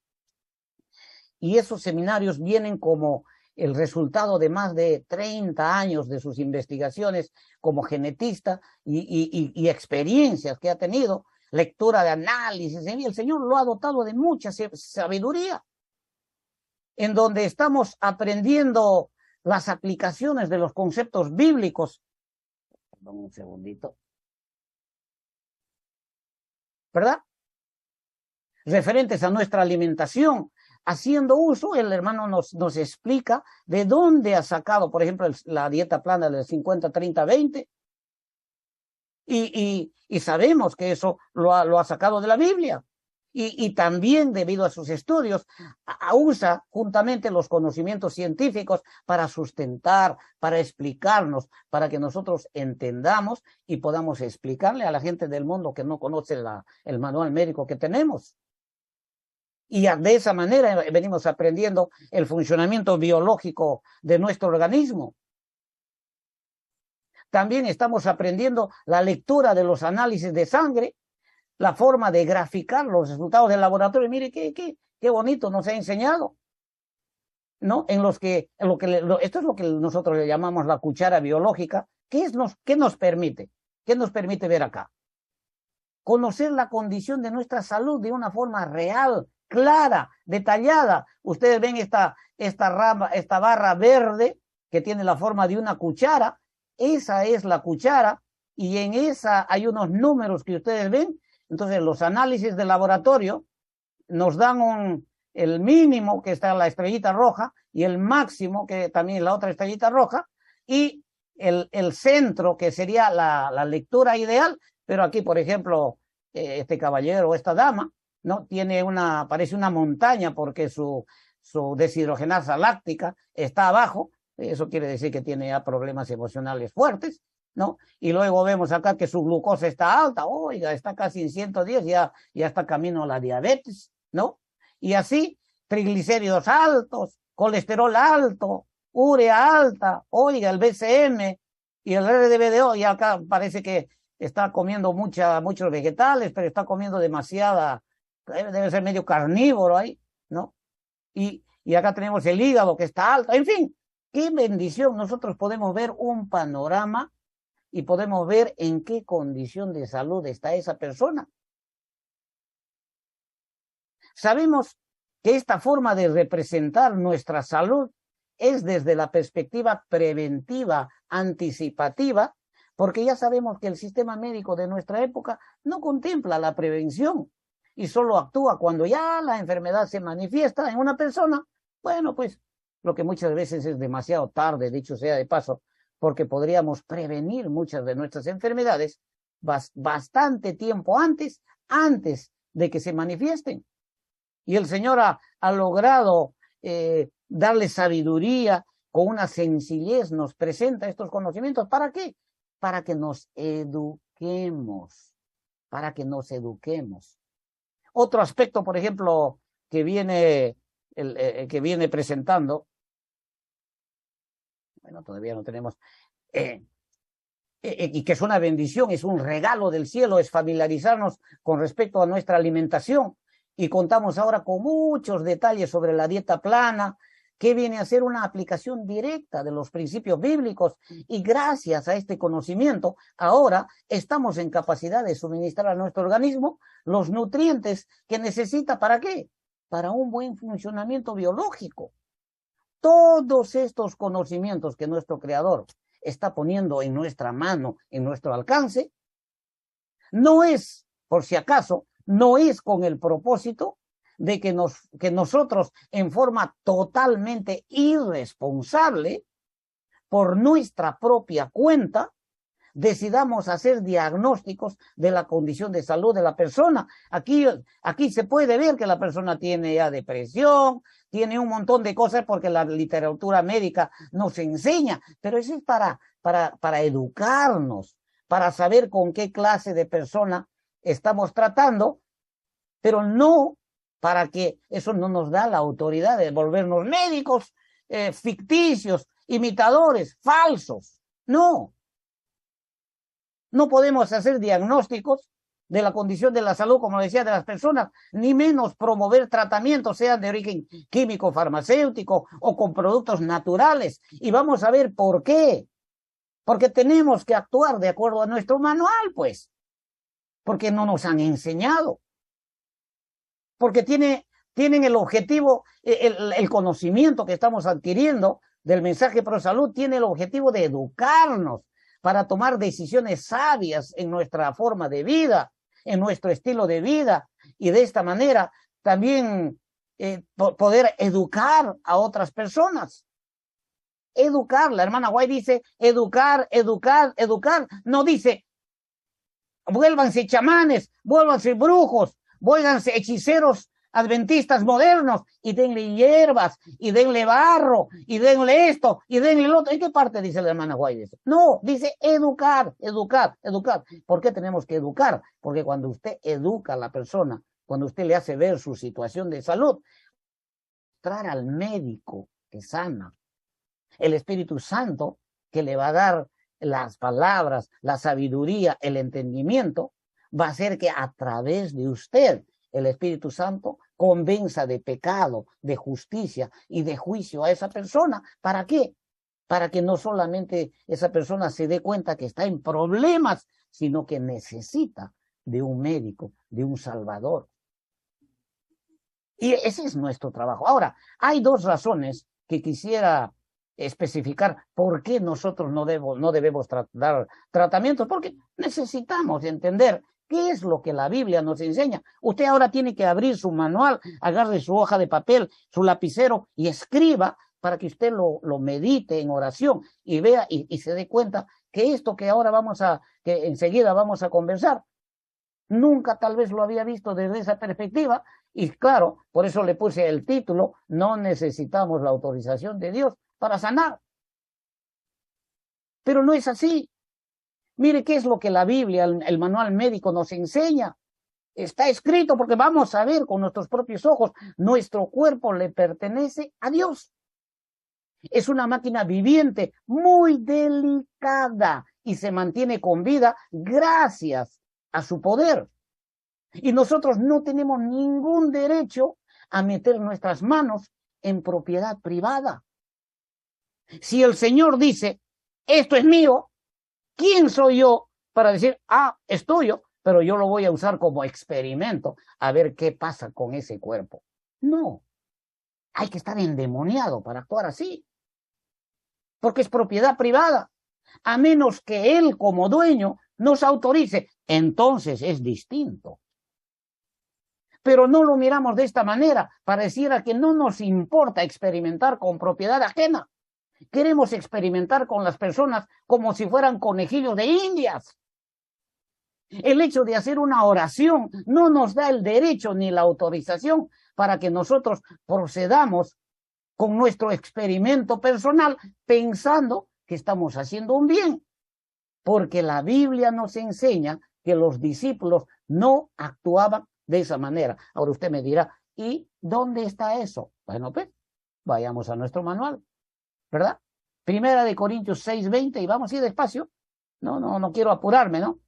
y esos seminarios vienen como el resultado de más de 30 años de sus investigaciones como genetista y experiencias que ha tenido, lectura de análisis, y el Señor lo ha dotado de mucha sabiduría, en donde estamos aprendiendo las aplicaciones de los conceptos bíblicos. Perdón, un segundito. ¿Verdad? Referentes a nuestra alimentación, haciendo uso, el hermano nos explica de dónde ha sacado, por ejemplo, la dieta plana del 50-30-20. Y sabemos que eso lo ha sacado de la Biblia. Y también, debido a sus estudios, usa juntamente los conocimientos científicos para sustentar, para explicarnos, para que nosotros entendamos y podamos explicarle a la gente del mundo que no conoce el manual médico que tenemos. Y de esa manera venimos aprendiendo el funcionamiento biológico de nuestro organismo. También estamos aprendiendo la lectura de los análisis de sangre, la forma de graficar los resultados del laboratorio. Mire qué bonito nos ha enseñado, ¿no? Esto es lo que nosotros le llamamos la cuchara biológica. ¿Qué nos permite? ¿Qué nos permite ver acá? Conocer la condición de nuestra salud de una forma real, clara, detallada. Ustedes ven esta barra verde que tiene la forma de una cuchara. Esa es la cuchara y en esa hay unos números que ustedes ven. Entonces los análisis de laboratorio nos dan el mínimo, que está la estrellita roja, y el máximo, que también es la otra estrellita roja, y el centro, que sería la lectura ideal. Pero aquí, por ejemplo, este caballero o esta dama, ¿no? Parece una montaña porque su deshidrogenasa láctica está abajo. Eso quiere decir que tiene ya problemas emocionales fuertes, ¿no? Y luego vemos acá que su glucosa está alta, oiga, está casi en 110, ya está camino a la diabetes, ¿no? Y así, triglicéridos altos, colesterol alto, urea alta, oiga, el BCM y el RDBDO, y acá parece que está comiendo muchos vegetales, pero está comiendo debe ser medio carnívoro ahí, ¿no? Y acá tenemos el hígado que está alto, en fin. ¡Qué bendición! Nosotros podemos ver un panorama y podemos ver en qué condición de salud está esa persona. Sabemos que esta forma de representar nuestra salud es desde la perspectiva preventiva, anticipativa, porque ya sabemos que el sistema médico de nuestra época no contempla la prevención y solo actúa cuando ya la enfermedad se manifiesta en una persona. Bueno, pues lo que muchas veces es demasiado tarde, dicho sea de paso, porque podríamos prevenir muchas de nuestras enfermedades bastante tiempo antes de que se manifiesten. Y el Señor ha logrado darle sabiduría, con una sencillez nos presenta estos conocimientos. ¿Para qué? Para que nos eduquemos, Otro aspecto, por ejemplo, que viene presentando, bueno, todavía no tenemos, y que es una bendición, es un regalo del cielo, es familiarizarnos con respecto a nuestra alimentación. Y contamos ahora con muchos detalles sobre la dieta plana, que viene a ser una aplicación directa de los principios bíblicos. Y gracias a este conocimiento, ahora estamos en capacidad de suministrar a nuestro organismo los nutrientes que necesita. ¿Para qué? Para un buen funcionamiento biológico. Todos estos conocimientos que nuestro Creador está poniendo en nuestra mano, en nuestro alcance, no es, por si acaso, no es con el propósito de que nosotros, en forma totalmente irresponsable, por nuestra propia cuenta, decidamos hacer diagnósticos de la condición de salud de la persona. Aquí se puede ver que la persona tiene ya depresión, tiene un montón de cosas porque la literatura médica nos enseña, pero eso es para educarnos, para saber con qué clase de persona estamos tratando, pero no para que eso no nos da la autoridad de volvernos médicos ficticios, imitadores, falsos. No podemos hacer diagnósticos de la condición de la salud, como decía, de las personas, ni menos promover tratamientos, sean de origen químico, farmacéutico o con productos naturales. Y vamos a ver por qué. Porque tenemos que actuar de acuerdo a nuestro manual, pues. Porque no nos han enseñado. Porque tienen el objetivo, el conocimiento que estamos adquiriendo del mensaje pro salud, tiene el objetivo de educarnos para tomar decisiones sabias en nuestra forma de vida, en nuestro estilo de vida, y de esta manera también poder educar a otras personas. Educar, la hermana White dice educar, educar, educar. No dice vuélvanse chamanes, vuélvanse brujos, vuélvanse hechiceros adventistas modernos y denle hierbas y denle barro y denle esto y denle lo otro. ¿En qué parte dice la hermana White? No, dice educar, educar, educar. ¿Por qué tenemos que educar? Porque cuando usted educa a la persona, cuando usted le hace ver su situación de salud, traer al médico que sana, el Espíritu Santo que le va a dar las palabras, la sabiduría, el entendimiento, va a hacer que a través de usted el Espíritu Santo convenza de pecado, de justicia y de juicio a esa persona. ¿Para qué? Para que no solamente esa persona se dé cuenta que está en problemas, sino que necesita de un médico, de un salvador. Y ese es nuestro trabajo. Ahora, hay dos razones que quisiera especificar por qué nosotros no debemos dar tratamientos, porque necesitamos entender qué es lo que la Biblia nos enseña. Usted ahora tiene que abrir su manual, agarre su hoja de papel, su lapicero y escriba para que usted lo medite en oración y vea y se dé cuenta que esto que ahora que enseguida vamos a conversar, nunca tal vez lo había visto desde esa perspectiva. Y claro, por eso le puse el título, no necesitamos la autorización de Dios para sanar. Pero no es así. Mire qué es lo que la Biblia, el manual médico nos enseña. Está escrito porque vamos a ver con nuestros propios ojos, nuestro cuerpo le pertenece a Dios. Es una máquina viviente, muy delicada y se mantiene con vida gracias a su poder. Y nosotros no tenemos ningún derecho a meter nuestras manos en propiedad privada. Si el Señor dice, esto es mío, ¿quién soy yo para decir, es tuyo, pero yo lo voy a usar como experimento a ver qué pasa con ese cuerpo? No, hay que estar endemoniado para actuar así, porque es propiedad privada, a menos que Él como dueño nos autorice, entonces es distinto. Pero no lo miramos de esta manera, pareciera que no nos importa experimentar con propiedad ajena. Queremos experimentar con las personas como si fueran conejillos de indias. El hecho de hacer una oración no nos da el derecho ni la autorización para que nosotros procedamos con nuestro experimento personal pensando que estamos haciendo un bien. Porque la Biblia nos enseña que los discípulos no actuaban de esa manera. Ahora usted me dirá, ¿y dónde está eso? Bueno, pues, vayamos a nuestro manual, ¿verdad? Primera de Corintios 6:20, y vamos a ir despacio. No quiero apurarme, ¿no?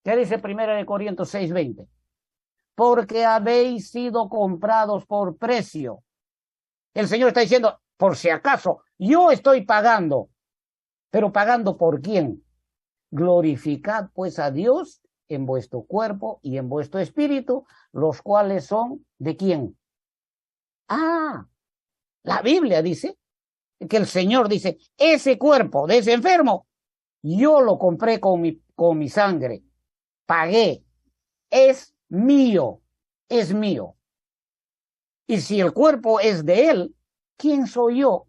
¿Qué dice Primera de Corintios 6:20? Porque habéis sido comprados por precio. El Señor está diciendo, por si acaso, yo estoy pagando. ¿Pero pagando por quién? Glorificad pues a Dios en vuestro cuerpo y en vuestro espíritu, los cuales son ¿de quién? La Biblia dice que el Señor dice, ese cuerpo de ese enfermo, yo lo compré con mi sangre, pagué, es mío. Y si el cuerpo es de Él, ¿quién soy yo?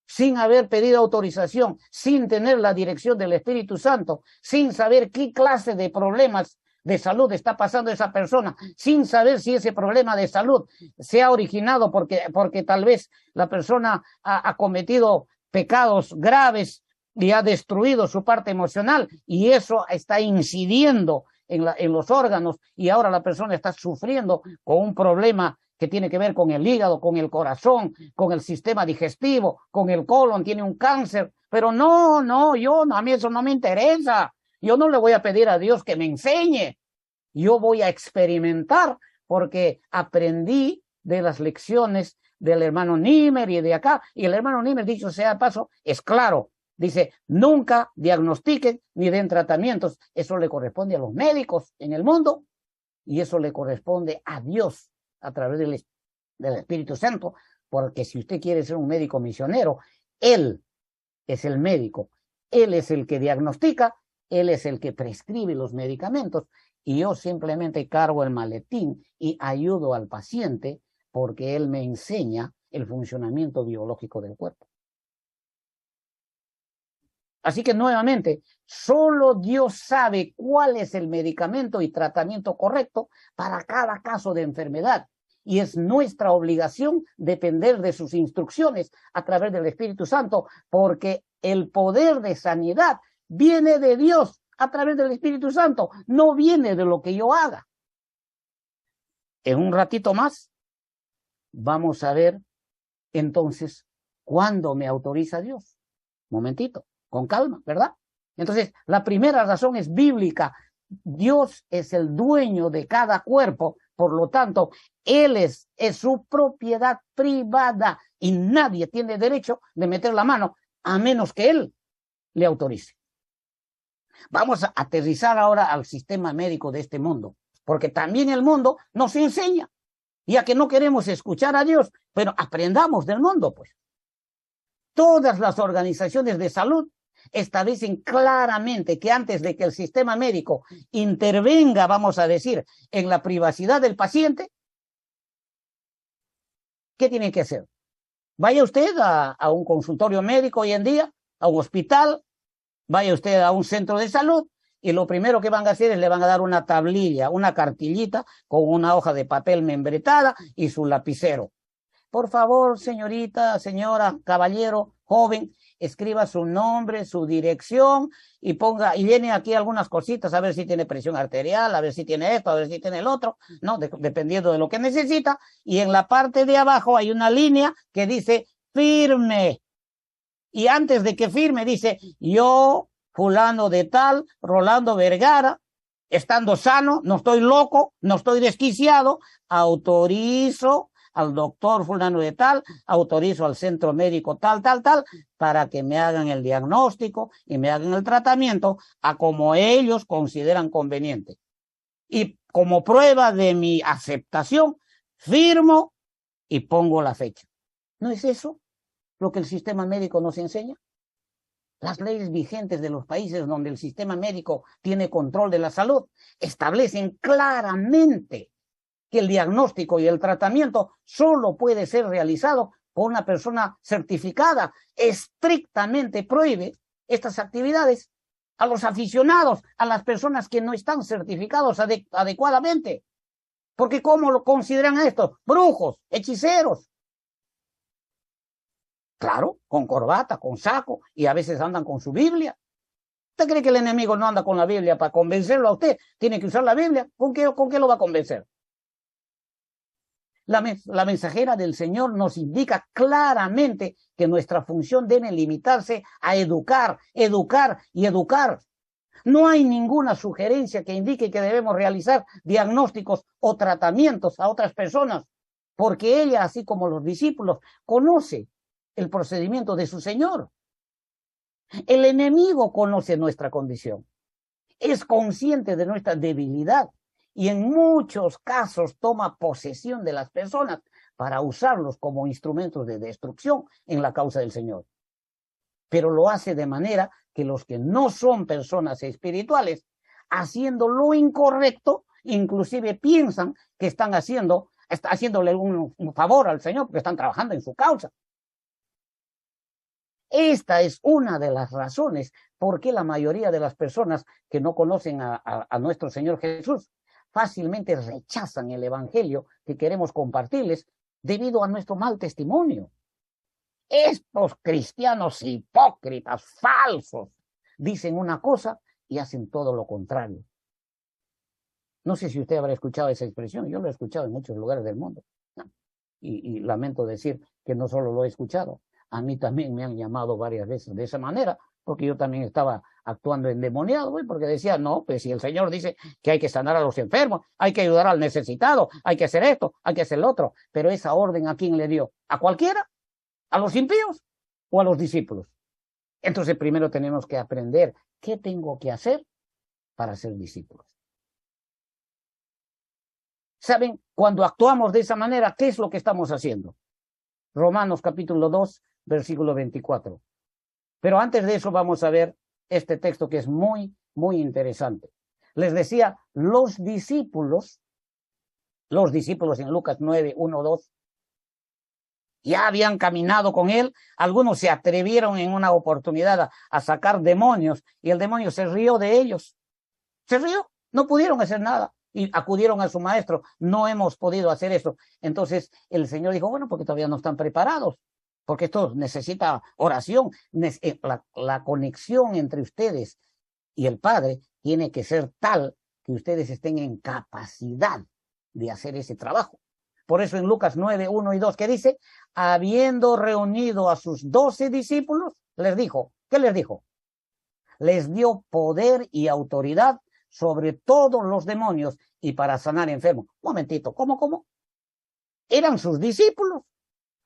Sin haber pedido autorización, sin tener la dirección del Espíritu Santo, sin saber qué clase de problemas de salud está pasando esa persona, sin saber si ese problema de salud se ha originado porque tal vez la persona ha cometido pecados graves y ha destruido su parte emocional y eso está incidiendo en los órganos y ahora la persona está sufriendo con un problema que tiene que ver con el hígado, con el corazón, con el sistema digestivo, con el colon, tiene un cáncer. Pero a mí eso no me interesa. Yo no le voy a pedir a Dios que me enseñe. Yo voy a experimentar porque aprendí de las lecciones del hermano Niemer y de acá. Y el hermano Niemer, dicho sea de paso, es claro. Dice, nunca diagnostiquen ni den tratamientos. Eso le corresponde a los médicos en el mundo y eso le corresponde a Dios a través del Espíritu Santo, porque si usted quiere ser un médico misionero, Él es el médico, Él es el que diagnostica, Él es el que prescribe los medicamentos, y yo simplemente cargo el maletín y ayudo al paciente porque Él me enseña el funcionamiento biológico del cuerpo. Así que nuevamente, solo Dios sabe cuál es el medicamento y tratamiento correcto para cada caso de enfermedad. Y es nuestra obligación depender de sus instrucciones a través del Espíritu Santo, porque el poder de sanidad viene de Dios a través del Espíritu Santo, no viene de lo que yo haga. En un ratito más vamos a ver entonces cuándo me autoriza Dios. Momentito, con calma, ¿verdad? Entonces, la primera razón es bíblica. Dios es el dueño de cada cuerpo, por lo tanto, Él es su propiedad privada y nadie tiene derecho de meter la mano a menos que Él le autorice. Vamos a aterrizar ahora al sistema médico de este mundo, porque también el mundo nos enseña, ya que no queremos escuchar a Dios, pero aprendamos del mundo, pues. Todas las organizaciones de salud establecen claramente que antes de que el sistema médico intervenga, vamos a decir, en la privacidad del paciente, ¿qué tiene que hacer? Vaya usted a un consultorio médico hoy en día, a un hospital, vaya usted a un centro de salud y lo primero que van a hacer es le van a dar una tablilla, una cartillita con una hoja de papel membretada y su lapicero. Por favor, señorita, señora, caballero, joven, escriba su nombre, su dirección y ponga, y viene aquí algunas cositas, a ver si tiene presión arterial, a ver si tiene esto, a ver si tiene el otro, ¿no? Dependiendo de lo que necesita. Y en la parte de abajo hay una línea que dice firme. Y antes de que firme dice, yo, fulano de tal, Rolando Vergara, estando sano, no estoy loco, no estoy desquiciado, autorizo al doctor fulano de tal, autorizo al centro médico tal, para que me hagan el diagnóstico y me hagan el tratamiento a como ellos consideran conveniente. Y como prueba de mi aceptación, firmo y pongo la fecha. ¿No es eso lo que el sistema médico nos enseña? Las leyes vigentes de los países donde el sistema médico tiene control de la salud establecen claramente que el diagnóstico y el tratamiento solo puede ser realizado por una persona certificada. Estrictamente prohíbe estas actividades a los aficionados, a las personas que no están certificados adecuadamente. Porque ¿cómo lo consideran a estos? Brujos, hechiceros. Claro, con corbata, con saco, y a veces andan con su Biblia. ¿Usted cree que el enemigo no anda con la Biblia para convencerlo a usted? Tiene que usar la Biblia. ¿Con qué lo va a convencer? La mensajera del Señor nos indica claramente que nuestra función debe limitarse a educar, educar y educar. No hay ninguna sugerencia que indique que debemos realizar diagnósticos o tratamientos a otras personas, porque ella, así como los discípulos, conoce el procedimiento de su Señor. El enemigo conoce nuestra condición, es consciente de nuestra debilidad y en muchos casos toma posesión de las personas para usarlos como instrumentos de destrucción en la causa del Señor. Pero lo hace de manera que los que no son personas espirituales, haciendo lo incorrecto, inclusive piensan que está haciéndole un favor al Señor porque están trabajando en su causa. Esta es una de las razones por qué la mayoría de las personas que no conocen a nuestro Señor Jesús fácilmente rechazan el evangelio que queremos compartirles debido a nuestro mal testimonio. Estos cristianos hipócritas, falsos, dicen una cosa y hacen todo lo contrario. No sé si usted habrá escuchado esa expresión, yo lo he escuchado en muchos lugares del mundo. Y lamento decir que no solo lo he escuchado, a mí también me han llamado varias veces de esa manera, porque yo también estaba actuando endemoniado, porque decía, no, pues si el Señor dice que hay que sanar a los enfermos, hay que ayudar al necesitado, hay que hacer esto, hay que hacer lo otro, pero esa orden ¿a quién le dio? ¿A cualquiera? ¿A los impíos o a los discípulos? Entonces primero tenemos que aprender qué tengo que hacer para ser discípulos. ¿Saben? Cuando actuamos de esa manera, ¿qué es lo que estamos haciendo? Romanos capítulo 2, versículo 24. Pero antes de eso vamos a ver este texto que es muy, muy interesante. Les decía, los discípulos en Lucas 9, 1, 2, ya habían caminado con él, algunos se atrevieron en una oportunidad a sacar demonios y el demonio se rió de ellos. Se rió, no pudieron hacer nada y acudieron a su maestro, no hemos podido hacer esto. Entonces el Señor dijo, bueno, porque todavía no están preparados, porque esto necesita oración, la conexión entre ustedes y el Padre tiene que ser tal que ustedes estén en capacidad de hacer ese trabajo. Por eso en Lucas 9, 1 y 2, que dice, habiendo reunido a sus 12 discípulos, les dijo, ¿qué les dijo? Les dio poder y autoridad sobre todos los demonios y para sanar enfermos. Un momentito, ¿cómo? Eran sus discípulos.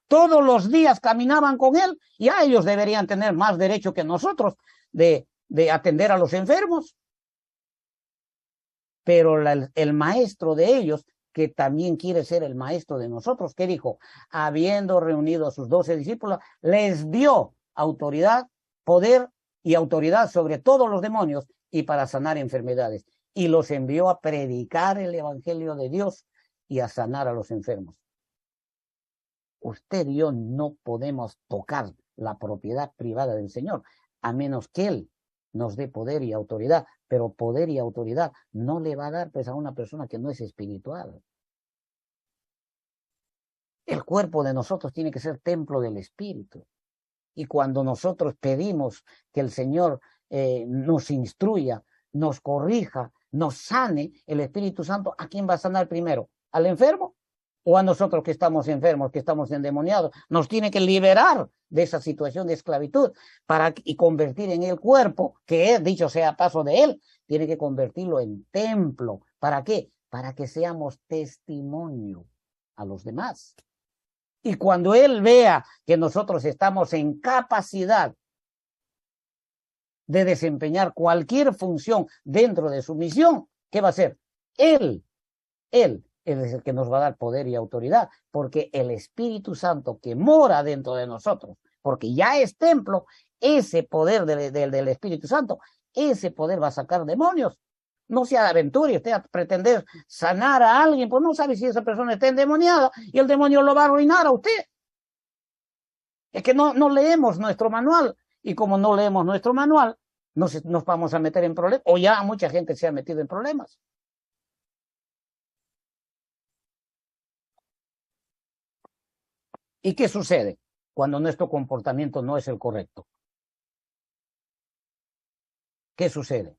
Todos los días caminaban con él y a ellos deberían tener más derecho que nosotros de atender a los enfermos. Pero el maestro de ellos, que también quiere ser el maestro de nosotros, ¿qué dijo? Habiendo reunido a sus 12 discípulos, les dio autoridad, poder y autoridad sobre todos los demonios y para sanar enfermedades. Y los envió a predicar el evangelio de Dios y a sanar a los enfermos. Usted y yo no podemos tocar la propiedad privada del Señor, a menos que Él nos dé poder y autoridad, pero poder y autoridad no le va a dar pues a una persona que no es espiritual. El cuerpo de nosotros tiene que ser templo del Espíritu. Y cuando nosotros pedimos que el Señor nos instruya, nos corrija, nos sane, el Espíritu Santo, ¿a quién va a sanar primero? ¿Al enfermo? ¿O a nosotros que estamos enfermos, que estamos endemoniados? Nos tiene que liberar de esa situación de esclavitud y convertir en el cuerpo, que es, dicho sea paso de él, tiene que convertirlo en templo. ¿Para qué? Para que seamos testimonio a los demás. Y cuando él vea que nosotros estamos en capacidad de desempeñar cualquier función dentro de su misión, ¿qué va a hacer? Él es el que nos va a dar poder y autoridad, porque el Espíritu Santo que mora dentro de nosotros, porque ya es templo, ese poder del Espíritu Santo, ese poder va a sacar demonios. No se aventure usted a pretender sanar a alguien, pues no sabe si esa persona está endemoniada y el demonio lo va a arruinar a usted. Es que no leemos nuestro manual, y como no leemos nuestro manual, nos vamos a meter en problemas, o ya mucha gente se ha metido en problemas. ¿Y qué sucede cuando nuestro comportamiento no es el correcto? ¿Qué sucede?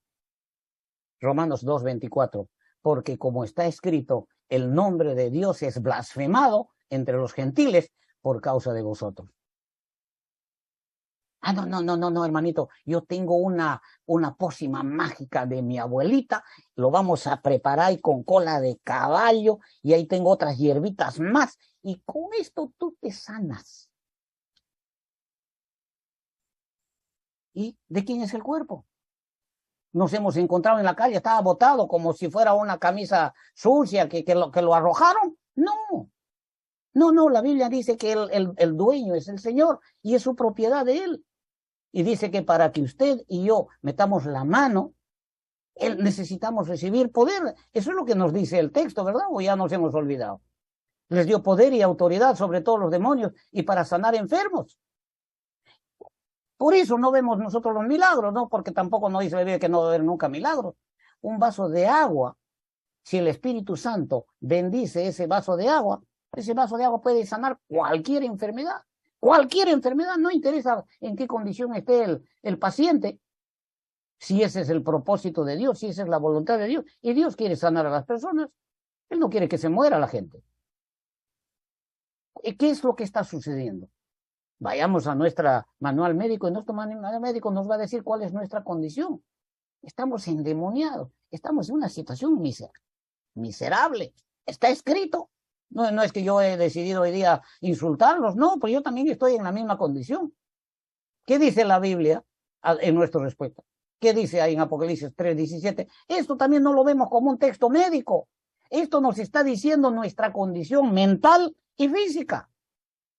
Romanos 2:24, porque como está escrito, el nombre de Dios es blasfemado entre los gentiles por causa de vosotros. Ah, no, hermanito, yo tengo una pócima mágica de mi abuelita, lo vamos a preparar ahí con cola de caballo y ahí tengo otras hierbitas más y con esto tú te sanas. ¿Y de quién es el cuerpo? Nos hemos encontrado en la calle, estaba botado como si fuera una camisa sucia que lo arrojaron. No, la Biblia dice que el dueño es el Señor y es su propiedad de él. Y dice que para que usted y yo metamos la mano, necesitamos recibir poder. Eso es lo que nos dice el texto, ¿verdad? O ya nos hemos olvidado. Les dio poder y autoridad sobre todos los demonios y para sanar enfermos. Por eso no vemos nosotros los milagros, ¿no? Porque tampoco nos dice la Biblia que no va a haber nunca milagros. Un vaso de agua, si el Espíritu Santo bendice ese vaso de agua puede sanar cualquier enfermedad. Cualquier enfermedad, no interesa en qué condición esté el paciente, si ese es el propósito de Dios, si esa es la voluntad de Dios. Y Dios quiere sanar a las personas. Él no quiere que se muera la gente. ¿Qué es lo que está sucediendo? Vayamos a nuestro manual médico y nuestro manual médico nos va a decir cuál es nuestra condición. Estamos endemoniados, estamos en una situación miserable. Está escrito. No es que yo he decidido hoy día insultarlos, no, pues yo también estoy en la misma condición. ¿Qué dice la Biblia en nuestro respecto? ¿Qué dice ahí en Apocalipsis 3:17? Esto también no lo vemos como un texto médico. Esto nos está diciendo nuestra condición mental y física.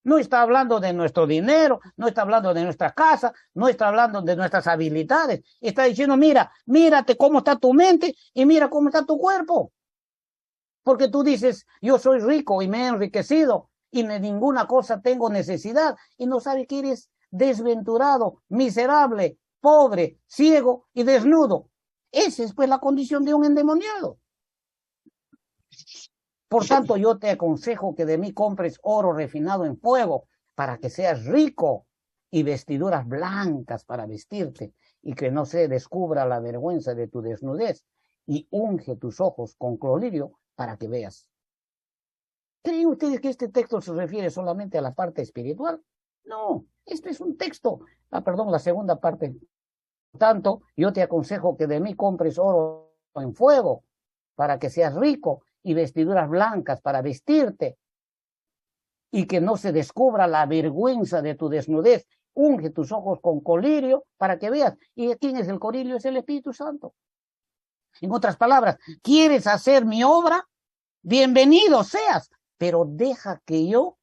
No está hablando de nuestro dinero, no está hablando de nuestra casa, no está hablando de nuestras habilidades. Está diciendo, mírate cómo está tu mente y mira cómo está tu cuerpo. Porque tú dices, yo soy rico y me he enriquecido y de ninguna cosa tengo necesidad, y no sabe que eres desventurado, miserable, pobre, ciego y desnudo. Esa es pues la condición de un endemoniado. Por tanto, yo te aconsejo que de mí compres oro refinado en fuego para que seas rico y vestiduras blancas para vestirte y que no se descubra la vergüenza de tu desnudez, y unge tus ojos con colirio para que veas. ¿Creen ustedes que este texto se refiere solamente a la parte espiritual? No, este es un texto, la segunda parte. Por tanto, yo te aconsejo que de mí compres oro en fuego para que seas rico y vestiduras blancas para vestirte y que no se descubra la vergüenza de tu desnudez. Unge tus ojos con colirio para que veas. ¿Y quién es el colirio? Es el Espíritu Santo. En otras palabras, ¿quieres hacer mi obra? Bienvenido seas, pero deja que yo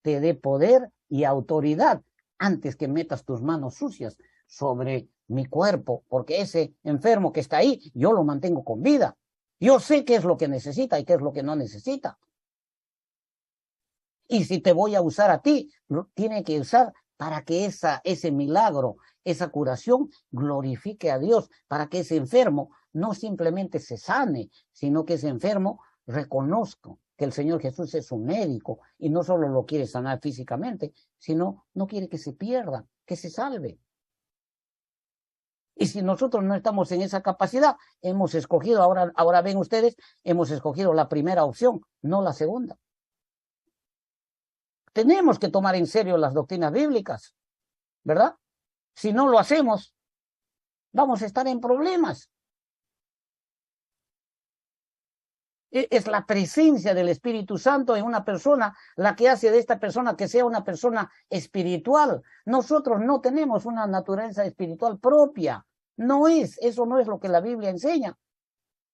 te dé poder y autoridad antes que metas tus manos sucias sobre mi cuerpo, porque ese enfermo que está ahí, yo lo mantengo con vida. Yo sé qué es lo que necesita y qué es lo que no necesita. Y si te voy a usar a ti, tiene que usar para que ese milagro, esa curación glorifique a Dios, para que ese enfermo no simplemente se sane, sino que ese enfermo reconozca que el Señor Jesús es un médico y no solo lo quiere sanar físicamente, sino no quiere que se pierda, que se salve. Y si nosotros no estamos en esa capacidad, hemos escogido, ahora ven ustedes, hemos escogido la primera opción, no la segunda. Tenemos que tomar en serio las doctrinas bíblicas, ¿verdad? Si no lo hacemos, vamos a estar en problemas. Es la presencia del Espíritu Santo en una persona la que hace de esta persona que sea una persona espiritual. Nosotros no tenemos una naturaleza espiritual propia. Eso no es lo que la Biblia enseña.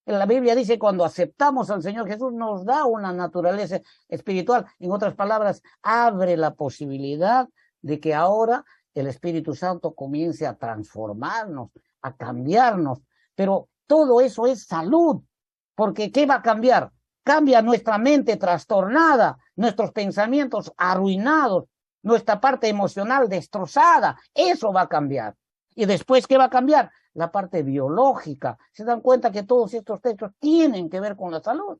La Biblia dice cuando aceptamos al Señor Jesús nos da una naturaleza espiritual. En otras palabras, abre la posibilidad de que ahora el Espíritu Santo comience a transformarnos, a cambiarnos. Pero todo eso es salud. Porque ¿qué va a cambiar? Cambia nuestra mente trastornada, nuestros pensamientos arruinados, nuestra parte emocional destrozada. Eso va a cambiar. Y después, ¿qué va a cambiar? La parte biológica. ¿Se dan cuenta que todos estos textos tienen que ver con la salud?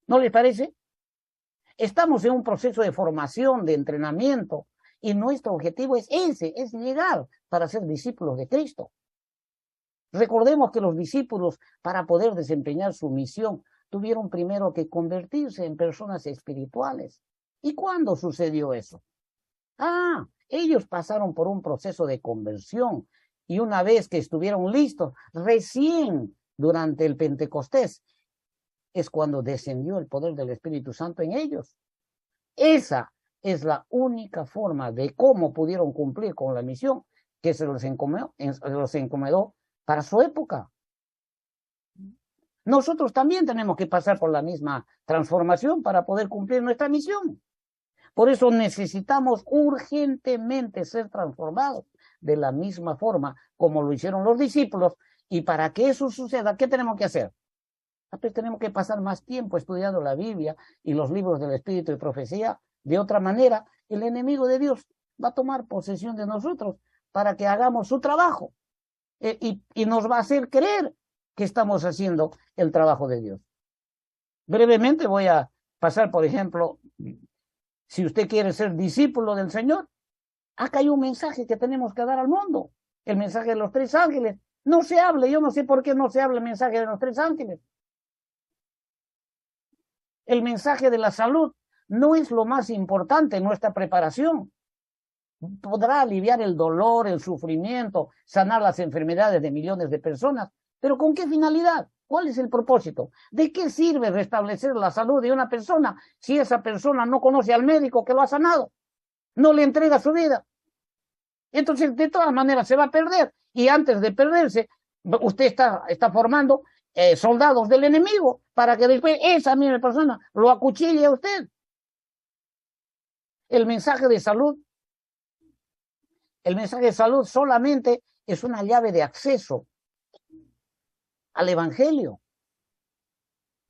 ¿No les parece? Estamos en un proceso de formación, de entrenamiento, y nuestro objetivo es es llegar para ser discípulos de Cristo. Recordemos que los discípulos, para poder desempeñar su misión, tuvieron primero que convertirse en personas espirituales. ¿Y cuándo sucedió eso? Ellos pasaron por un proceso de conversión y una vez que estuvieron listos, recién durante el Pentecostés, es cuando descendió el poder del Espíritu Santo en ellos. Esa es la única forma de cómo pudieron cumplir con la misión que se los encomendó para su época. Nosotros también tenemos que pasar por la misma transformación para poder cumplir nuestra misión. Por eso necesitamos urgentemente ser transformados de la misma forma como lo hicieron los discípulos. Y para que eso suceda, ¿qué tenemos que hacer? Pues tenemos que pasar más tiempo estudiando la Biblia y los libros del Espíritu y Profecía. De otra manera, el enemigo de Dios va a tomar posesión de nosotros para que hagamos su trabajo. Y nos va a hacer creer que estamos haciendo el trabajo de Dios. Brevemente voy a pasar, por ejemplo, si usted quiere ser discípulo del Señor, acá hay un mensaje que tenemos que dar al mundo, el mensaje de los 3 ángeles. No se hable, yo no sé por qué no se habla el mensaje de los 3 ángeles. El mensaje de la salud no es lo más importante en nuestra preparación. Podrá aliviar el dolor, el sufrimiento, sanar las enfermedades de millones de personas, pero ¿con qué finalidad? ¿Cuál es el propósito? ¿De qué sirve restablecer la salud de una persona si esa persona no conoce al médico que lo ha sanado? No le entrega su vida. Entonces, de todas maneras, se va a perder. Y antes de perderse, usted está formando soldados del enemigo para que después esa misma persona lo acuchille a usted. El mensaje de salud solamente es una llave de acceso al Evangelio.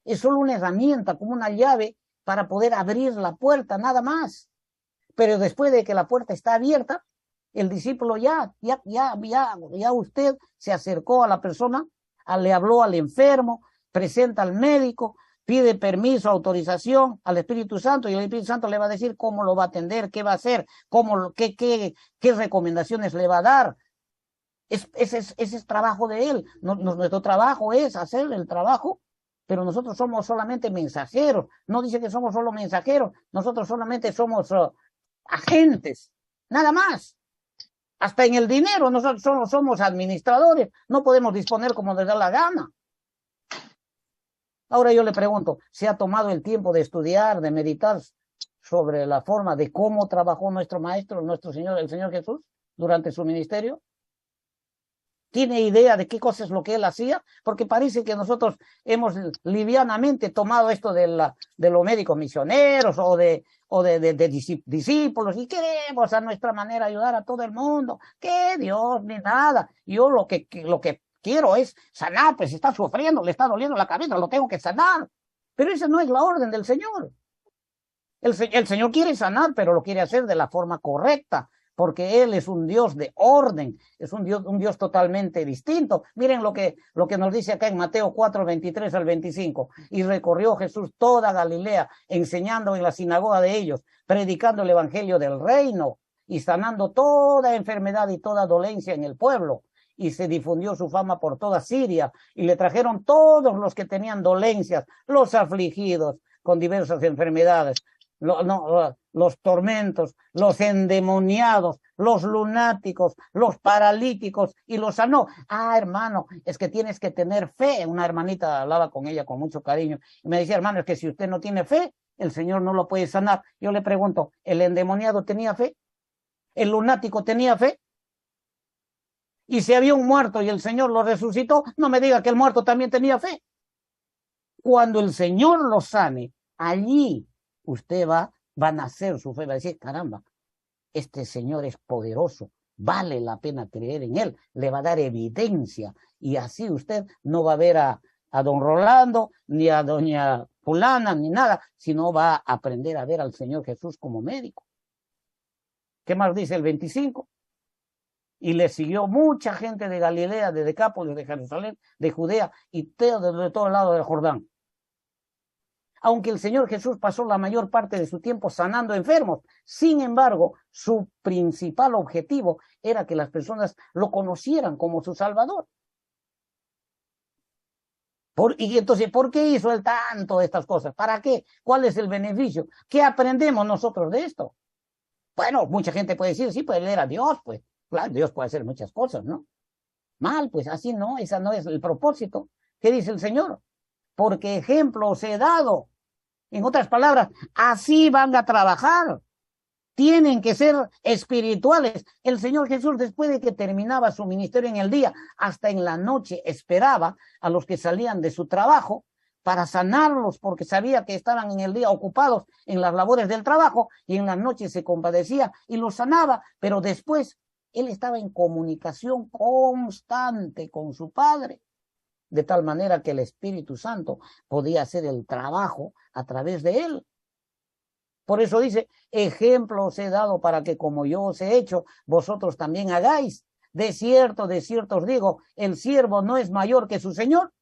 Es solo una herramienta, como una llave para poder abrir la puerta, nada más. Pero después de que la puerta está abierta, el discípulo ya usted se acercó a la persona, le habló al enfermo, presenta al médico, pide permiso, autorización al Espíritu Santo, y el Espíritu Santo le va a decir cómo lo va a atender, qué va a hacer, qué recomendaciones le va a dar. Ese es trabajo de él. Nuestro trabajo es hacer el trabajo, pero nosotros somos solamente mensajeros. No dice que somos solo mensajeros, nosotros solamente somos agentes, nada más. Hasta en el dinero, nosotros solo somos administradores, no podemos disponer como nos da la gana. Ahora yo le pregunto, ¿se ha tomado el tiempo de estudiar, de meditar sobre la forma de cómo trabajó nuestro Maestro, nuestro Señor, el Señor Jesús, durante su ministerio? ¿Tiene idea de qué cosa es lo que él hacía? Porque parece que nosotros hemos livianamente tomado esto de los médicos misioneros o de discípulos, y queremos a nuestra manera ayudar a todo el mundo. ¿Qué Dios? Ni nada. Yo lo que quiero es sanar, pues está sufriendo, le está doliendo la cabeza, lo tengo que sanar. Pero esa no es la orden del Señor. El Señor quiere sanar, pero lo quiere hacer de la forma correcta, porque Él es un Dios de orden, es un Dios totalmente distinto. Miren lo que nos dice acá en Mateo 4, 23 al 25. Y recorrió Jesús toda Galilea, enseñando en la sinagoga de ellos, predicando el evangelio del reino y sanando toda enfermedad y toda dolencia en el pueblo. Y se difundió su fama por toda Siria, y le trajeron todos los que tenían dolencias, los afligidos con diversas enfermedades, los tormentos, los endemoniados, los lunáticos, los paralíticos, y los sanó. Hermano, es que tienes que tener fe. Una hermanita hablaba con ella con mucho cariño y me decía, hermano, es que si usted no tiene fe, el Señor no lo puede sanar. Yo le pregunto, ¿el endemoniado tenía fe? ¿El lunático tenía fe? Y si había un muerto y el Señor lo resucitó, no me diga que el muerto también tenía fe. Cuando el Señor lo sane, allí usted va a nacer su fe, va a decir, caramba, este Señor es poderoso, vale la pena creer en Él, le va a dar evidencia, y así usted no va a ver a don Rolando, ni a doña fulana, ni nada, sino va a aprender a ver al Señor Jesús como médico. ¿Qué más dice el 25? Y le siguió mucha gente de Galilea, de Decápolis, de Jerusalén, de Judea, y de todo el lado del Jordán. Aunque el Señor Jesús pasó la mayor parte de su tiempo sanando enfermos, sin embargo, su principal objetivo era que las personas lo conocieran como su Salvador. Y entonces, ¿por qué hizo él tanto de estas cosas? ¿Para qué? ¿Cuál es el beneficio? ¿Qué aprendemos nosotros de esto? Bueno, mucha gente puede decir, sí, pues él era Dios, pues. Claro, Dios puede hacer muchas cosas, ¿no? Mal, pues así no, esa no es el propósito. ¿Qué dice el Señor? Porque ejemplo os he dado. En otras palabras, así van a trabajar. Tienen que ser espirituales. El Señor Jesús, después de que terminaba su ministerio en el día, hasta en la noche esperaba a los que salían de su trabajo para sanarlos, porque sabía que estaban en el día ocupados en las labores del trabajo, y en la noche se compadecía y los sanaba. Pero después él estaba en comunicación constante con su Padre, de tal manera que el Espíritu Santo podía hacer el trabajo a través de él. Por eso dice, ejemplo os he dado para que como yo os he hecho, vosotros también hagáis. De cierto os digo, el siervo no es mayor que su Señor,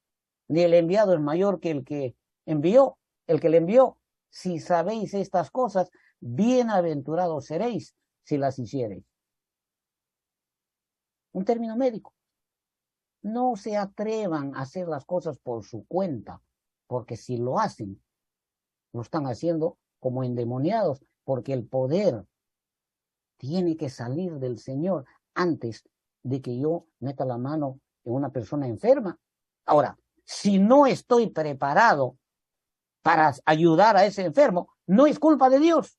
ni el enviado es mayor que el que le envió. Si sabéis estas cosas, bienaventurados seréis si las hiciereis. Un término médico. No se atrevan a hacer las cosas por su cuenta, porque si lo hacen, lo están haciendo como endemoniados, porque el poder tiene que salir del Señor antes de que yo meta la mano en una persona enferma. Ahora, si no estoy preparado para ayudar a ese enfermo, no es culpa de Dios,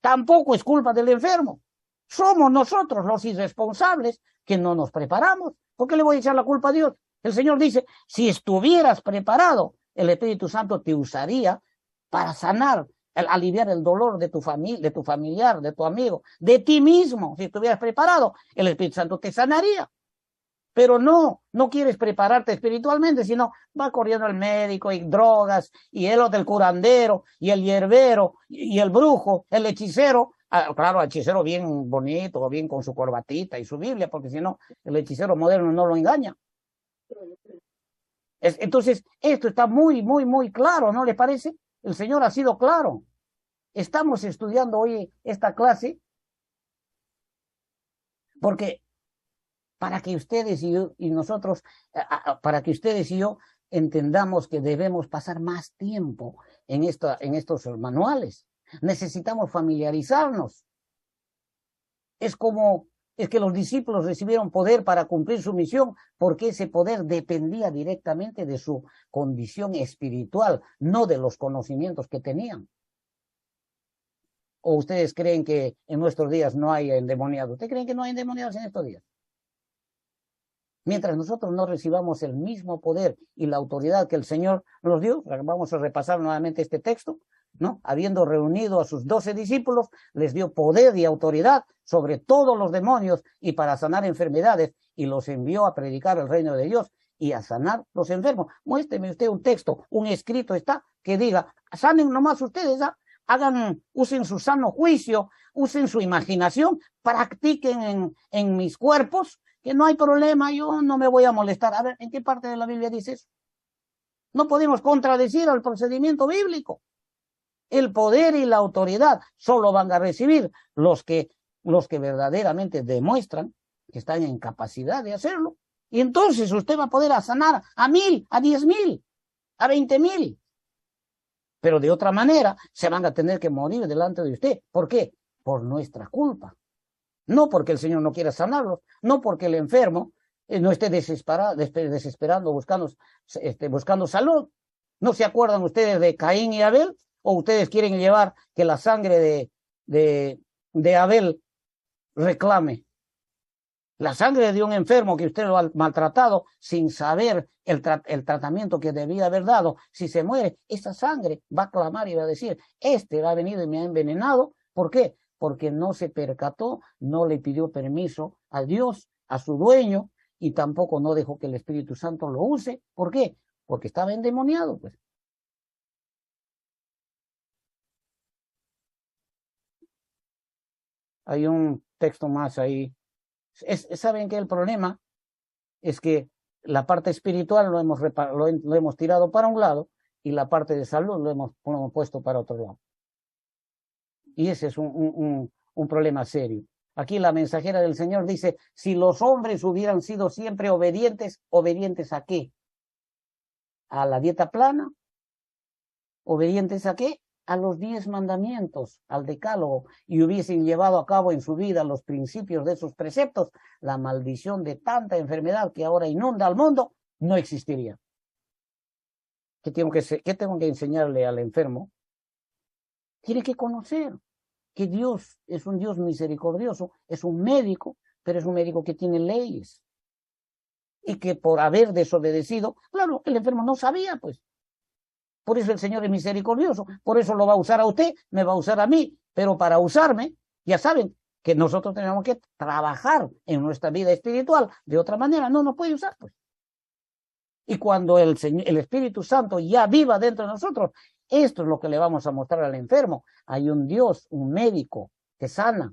tampoco es culpa del enfermo. Somos nosotros los irresponsables que no nos preparamos. ¿Por qué le voy a echar la culpa a Dios? El Señor dice, si estuvieras preparado, el Espíritu Santo te usaría para sanar, aliviar el dolor de tu familia, de tu familiar, de tu amigo, de ti mismo. Si estuvieras preparado, el Espíritu Santo te sanaría. pero no quieres prepararte espiritualmente, sino va corriendo el médico y drogas, y el del curandero, y el hierbero, y el brujo, el hechicero. Claro, el hechicero bien bonito, bien con su corbatita y su Biblia, porque si no, el hechicero moderno no lo engaña. Entonces, esto está muy claro, ¿no le parece? El Señor ha sido claro. Estamos estudiando hoy esta clase porque para que ustedes y nosotros, para que ustedes y yo entendamos que debemos pasar más tiempo en estos manuales. Necesitamos familiarizarnos. Es que los discípulos recibieron poder para cumplir su misión, porque ese poder dependía directamente de su condición espiritual, no de los conocimientos que tenían. ¿O ustedes creen que en nuestros días no hay endemoniados? ¿Ustedes creen que no hay endemoniados en estos días? Mientras nosotros no recibamos el mismo poder y la autoridad que el Señor nos dio, vamos a repasar nuevamente este texto, ¿no? Habiendo reunido a sus 12 discípulos, les dio poder y autoridad sobre todos los demonios y para sanar enfermedades, y los envió a predicar el reino de Dios y a sanar los enfermos. Muéstreme usted un texto, un escrito está, que diga, sanen nomás ustedes, usen su sano juicio, usen su imaginación, practiquen en mis cuerpos, que no hay problema, yo no me voy a molestar. A ver, ¿en qué parte de la Biblia dice eso? No podemos contradecir al procedimiento bíblico. El poder y la autoridad solo van a recibir los que verdaderamente demuestran que están en capacidad de hacerlo. Y entonces usted va a poder sanar a 1,000, a 10,000, a 20,000. Pero de otra manera se van a tener que morir delante de usted. ¿Por qué? Por nuestra culpa. No porque el Señor no quiera sanarlos, no porque el enfermo no esté desesperando, buscando salud. ¿No se acuerdan ustedes de Caín y Abel? ¿O ustedes quieren llevar que la sangre de Abel reclame? La sangre de un enfermo que usted lo ha maltratado sin saber el tratamiento que debía haber dado, si se muere, esa sangre va a clamar y va a decir, este ha venido y me ha envenenado. ¿Por qué? Porque no se percató, no le pidió permiso a Dios, a su dueño, y tampoco no dejó que el Espíritu Santo lo use. ¿Por qué? Porque estaba endemoniado, pues. Hay un texto más ahí. ¿Saben qué? El problema es que la parte espiritual lo hemos tirado para un lado y la parte de salud lo hemos puesto para otro lado. Y ese es un problema serio. Aquí la mensajera del Señor dice, si los hombres hubieran sido siempre obedientes, ¿obedientes a qué? ¿A la dieta plana? ¿Obedientes a qué? A los 10 mandamientos, al decálogo, y hubiesen llevado a cabo en su vida los principios de esos preceptos, la maldición de tanta enfermedad que ahora inunda al mundo no existiría. ¿Qué tengo que enseñarle al enfermo? Tiene que conocer que Dios es un Dios misericordioso, es un médico, pero es un médico que tiene leyes. Y que por haber desobedecido, claro, el enfermo no sabía, pues. Por eso el Señor es misericordioso, por eso lo va a usar a usted, me va a usar a mí, pero para usarme, ya saben que nosotros tenemos que trabajar en nuestra vida espiritual, de otra manera no nos puede usar, pues. Y cuando el Espíritu Santo ya viva dentro de nosotros, esto es lo que le vamos a mostrar al enfermo. Hay un Dios, un médico que sana,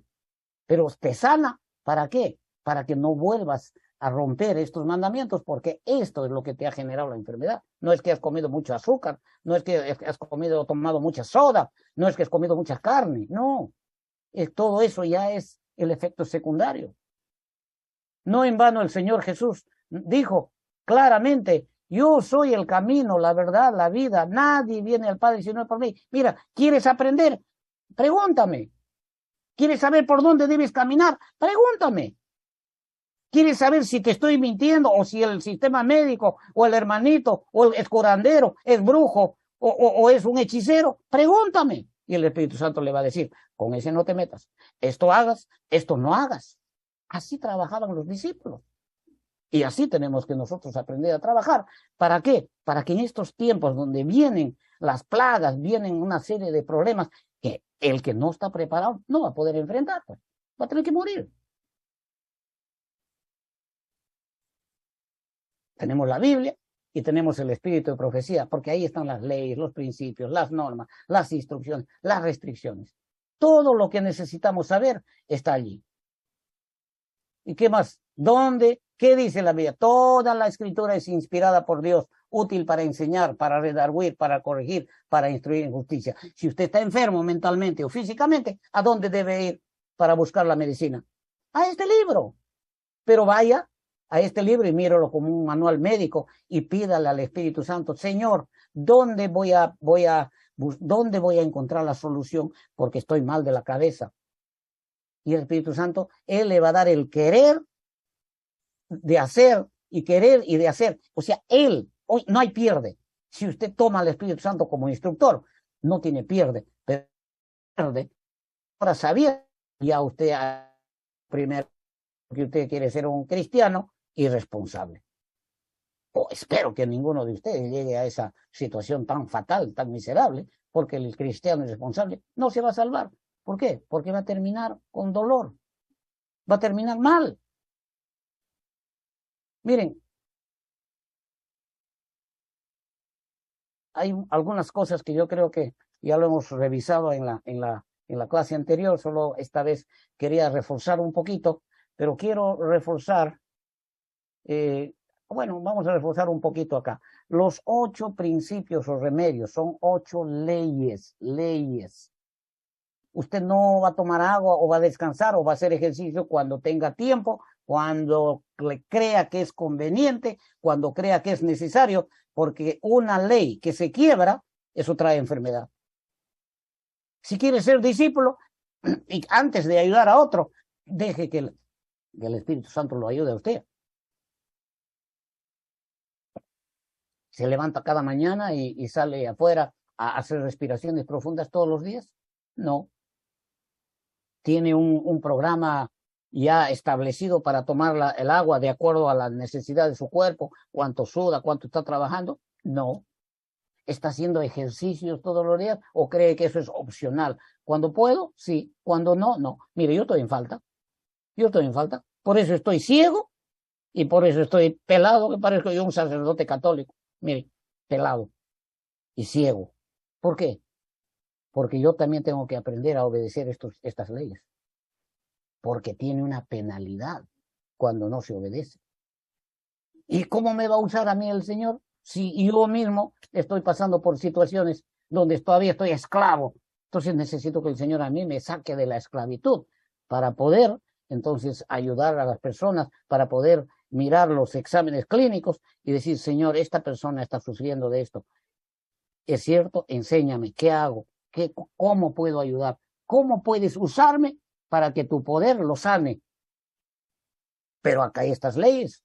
pero te sana, ¿para qué? Para que no vuelvas a romper estos mandamientos, porque esto es lo que te ha generado la enfermedad. No es que has comido mucho azúcar, no es que has comido o tomado mucha soda, no es que has comido mucha carne, no. Todo eso ya es el efecto secundario. No en vano el Señor Jesús dijo claramente, yo soy el camino, la verdad, la vida, nadie viene al Padre si no es por mí. Mira, ¿quieres aprender? Pregúntame. ¿Quieres saber por dónde debes caminar? Pregúntame. ¿Quieres saber si te estoy mintiendo o si el sistema médico o el hermanito o el curandero es brujo o es un hechicero? Pregúntame. Y el Espíritu Santo le va a decir, con ese no te metas. Esto hagas, esto no hagas. Así trabajaban los discípulos. Y así tenemos que nosotros aprender a trabajar. ¿Para qué? Para que en estos tiempos donde vienen las plagas, vienen una serie de problemas que el que no está preparado no va a poder enfrentar, pues. Va a tener que morir. Tenemos la Biblia y tenemos el espíritu de profecía, porque ahí están las leyes, los principios, las normas, las instrucciones, las restricciones. Todo lo que necesitamos saber está allí. ¿Y qué más? ¿Dónde? ¿Qué dice la Biblia? Toda la escritura es inspirada por Dios, útil para enseñar, para redarguir, para corregir, para instruir en justicia. Si usted está enfermo mentalmente o físicamente, ¿a dónde debe ir para buscar la medicina? A este libro. Pero vaya a este libro y míralo como un manual médico y pídale al Espíritu Santo, Señor, ¿dónde voy a encontrar la solución? Porque estoy mal de la cabeza. Y el Espíritu Santo, Él le va a dar el querer de hacer y querer y de hacer. O sea, Él, hoy no hay pierde. Si usted toma al Espíritu Santo como instructor, no tiene pierde. Pero pierde. Ahora sabía ya usted primero que usted quiere ser un cristiano irresponsable. O espero que ninguno de ustedes llegue a esa situación tan fatal, tan miserable, porque el cristiano irresponsable no se va a salvar. ¿Por qué? Porque va a terminar con dolor. Va a terminar mal. Miren, hay algunas cosas que yo creo que ya lo hemos revisado en la clase anterior, solo esta vez quería reforzar un poquito, pero quiero reforzar, bueno, vamos a reforzar un poquito acá. Los 8 principios o remedios son 8 leyes. Usted no va a tomar agua o va a descansar o va a hacer ejercicio cuando tenga tiempo, cuando crea que es conveniente, cuando crea que es necesario, porque una ley que se quiebra, eso trae enfermedad. Si quiere ser discípulo, y antes de ayudar a otro, deje que el Espíritu Santo lo ayude a usted. Se levanta cada mañana y sale afuera a hacer respiraciones profundas todos los días. No. Tiene un programa ya establecido para tomar el agua de acuerdo a la necesidad de su cuerpo, cuánto suda, cuánto está trabajando. No. ¿Está haciendo ejercicios todos los días o cree que eso es opcional? Cuando puedo, sí. Cuando no, no. Mire, yo estoy en falta. Por eso estoy ciego y por eso estoy pelado, que parezco yo un sacerdote católico. Mire, pelado y ciego. ¿Por qué? Porque yo también tengo que aprender a obedecer estas leyes. Porque tiene una penalidad cuando no se obedece. ¿Y cómo me va a usar a mí el Señor? Si yo mismo estoy pasando por situaciones donde todavía estoy esclavo. Entonces necesito que el Señor a mí me saque de la esclavitud para poder entonces ayudar a las personas, para poder mirar los exámenes clínicos y decir, Señor, esta persona está sufriendo de esto. ¿Es cierto? Enséñame, ¿qué hago? ¿Cómo puedo ayudar? ¿Cómo puedes usarme para que tu poder lo sane? Pero acá hay estas leyes.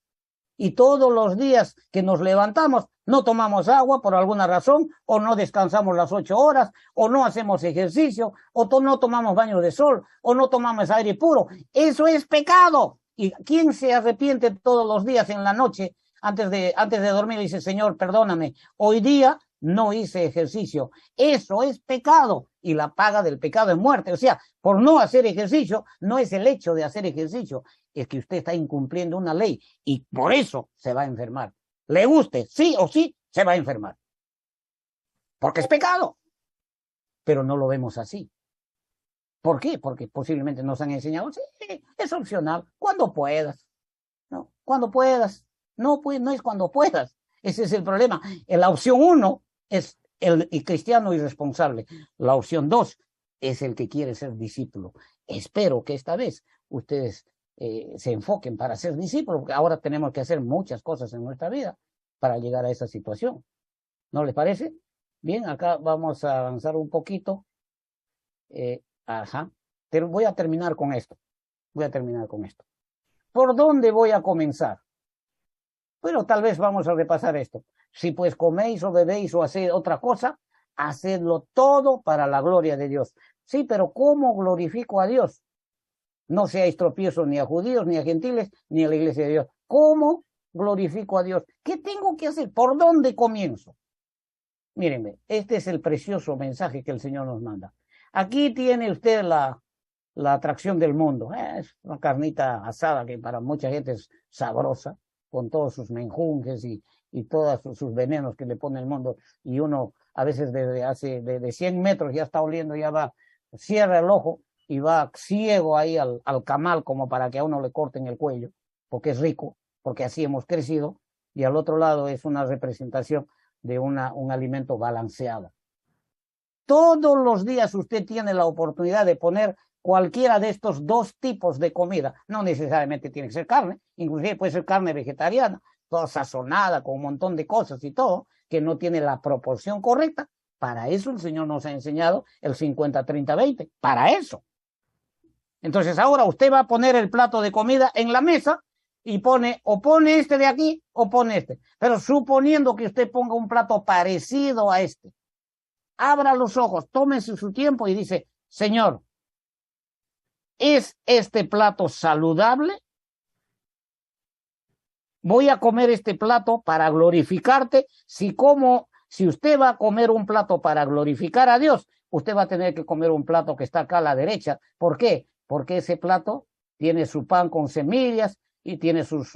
Y todos los días que nos levantamos, no tomamos agua por alguna razón, o no descansamos las 8 horas, o no hacemos ejercicio, o no tomamos baño de sol, o no tomamos aire puro. Eso es pecado. ¿Y quién se arrepiente todos los días en la noche, antes de dormir, y dice, Señor, perdóname, hoy día no hice ejercicio? Eso es pecado. Y la paga del pecado es muerte. O sea, por no hacer ejercicio, no es el hecho de hacer ejercicio, es que usted está incumpliendo una ley y por eso se va a enfermar. Le guste, sí o sí, se va a enfermar. Porque es pecado. Pero no lo vemos así. ¿Por qué? Porque posiblemente nos han enseñado, sí, es opcional, cuando puedas. ¿No? Cuando puedas. No, pues no es cuando puedas. Ese es el problema. La opción 1 es el cristiano irresponsable. La opción 2 es el que quiere ser discípulo. Espero que esta vez ustedes se enfoquen para ser discípulos, porque ahora tenemos que hacer muchas cosas en nuestra vida para llegar a esa situación. ¿No les parece? Bien, acá vamos a avanzar un poquito. Pero voy a terminar con esto. ¿Por dónde voy a comenzar? Bueno, tal vez vamos a repasar esto. Si pues coméis o bebéis o hacéis otra cosa, hacedlo todo para la gloria de Dios. Sí, pero ¿cómo glorifico a Dios? No seáis tropiezos ni a judíos, ni a gentiles, ni a la iglesia de Dios. ¿Cómo glorifico a Dios? ¿Qué tengo que hacer? ¿Por dónde comienzo? Mírenme, este es el precioso mensaje que el Señor nos manda. Aquí tiene usted la atracción del mundo. Es una carnita asada que para mucha gente es sabrosa, con todos sus menjunjes y todos sus venenos que le pone el mundo, y uno a veces de 100 metros ya está oliendo, ya va, cierra el ojo y va ciego ahí al camal como para que a uno le corten el cuello, porque es rico, porque así hemos crecido, y al otro lado es una representación de un alimento balanceado. Todos los días usted tiene la oportunidad de poner cualquiera de estos dos tipos de comida. No necesariamente tiene que ser carne, inclusive puede ser carne vegetariana, toda sazonada con un montón de cosas y todo, que no tiene la proporción correcta. Para eso el Señor nos ha enseñado el 50-30-20, para eso. Entonces ahora usted va a poner el plato de comida en la mesa y pone este de aquí o pone este. Pero suponiendo que usted ponga un plato parecido a este, abra los ojos, tómese su tiempo y dice, Señor, ¿es este plato saludable? Voy a comer este plato para glorificarte. Si usted va a comer un plato para glorificar a Dios, usted va a tener que comer un plato que está acá a la derecha. ¿Por qué? Porque ese plato tiene su pan con semillas y tiene sus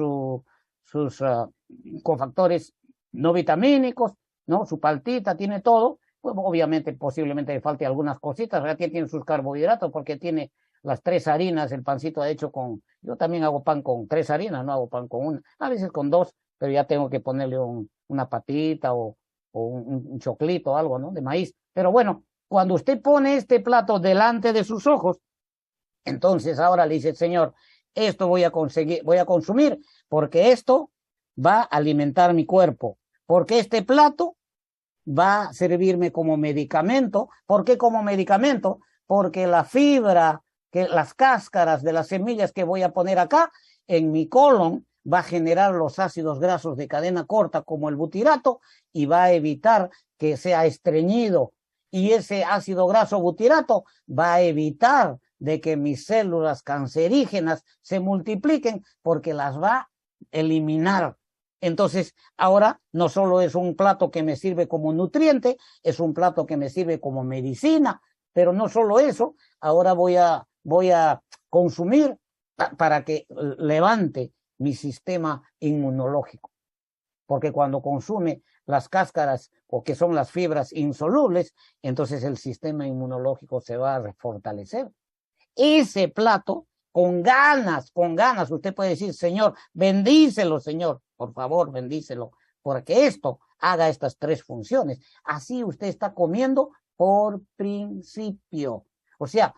cofactores no vitamínicos, ¿no? Su paltita, tiene todo. Pues obviamente, posiblemente le falte algunas cositas, ya tiene sus carbohidratos porque tiene las 3 harinas, el pancito hecho con, yo también hago pan con 3 harinas, no hago pan con una, a veces con 2, pero ya tengo que ponerle una patita o un choclito o algo, ¿no? De maíz. Pero bueno, cuando usted pone este plato delante de sus ojos, entonces ahora le dice, Señor, esto voy a consumir, porque esto va a alimentar mi cuerpo, porque este plato va a servirme como medicamento. ¿Por qué como medicamento? Porque la fibra, las cáscaras de las semillas que voy a poner acá en mi colon va a generar los ácidos grasos de cadena corta como el butirato y va a evitar que sea estreñido, y ese ácido graso butirato va a evitar de que mis células cancerígenas se multipliquen porque las va a eliminar. Entonces, ahora no solo es un plato que me sirve como nutriente, es un plato que me sirve como medicina, pero no solo eso, ahora voy a consumir para que levante mi sistema inmunológico. Porque cuando consume las cáscaras o que son las fibras insolubles, entonces el sistema inmunológico se va a fortalecer. Ese plato, con ganas, usted puede decir, Señor, bendícelo, Señor, por favor, bendícelo, porque esto haga estas 3 funciones. Así usted está comiendo por principio. O sea,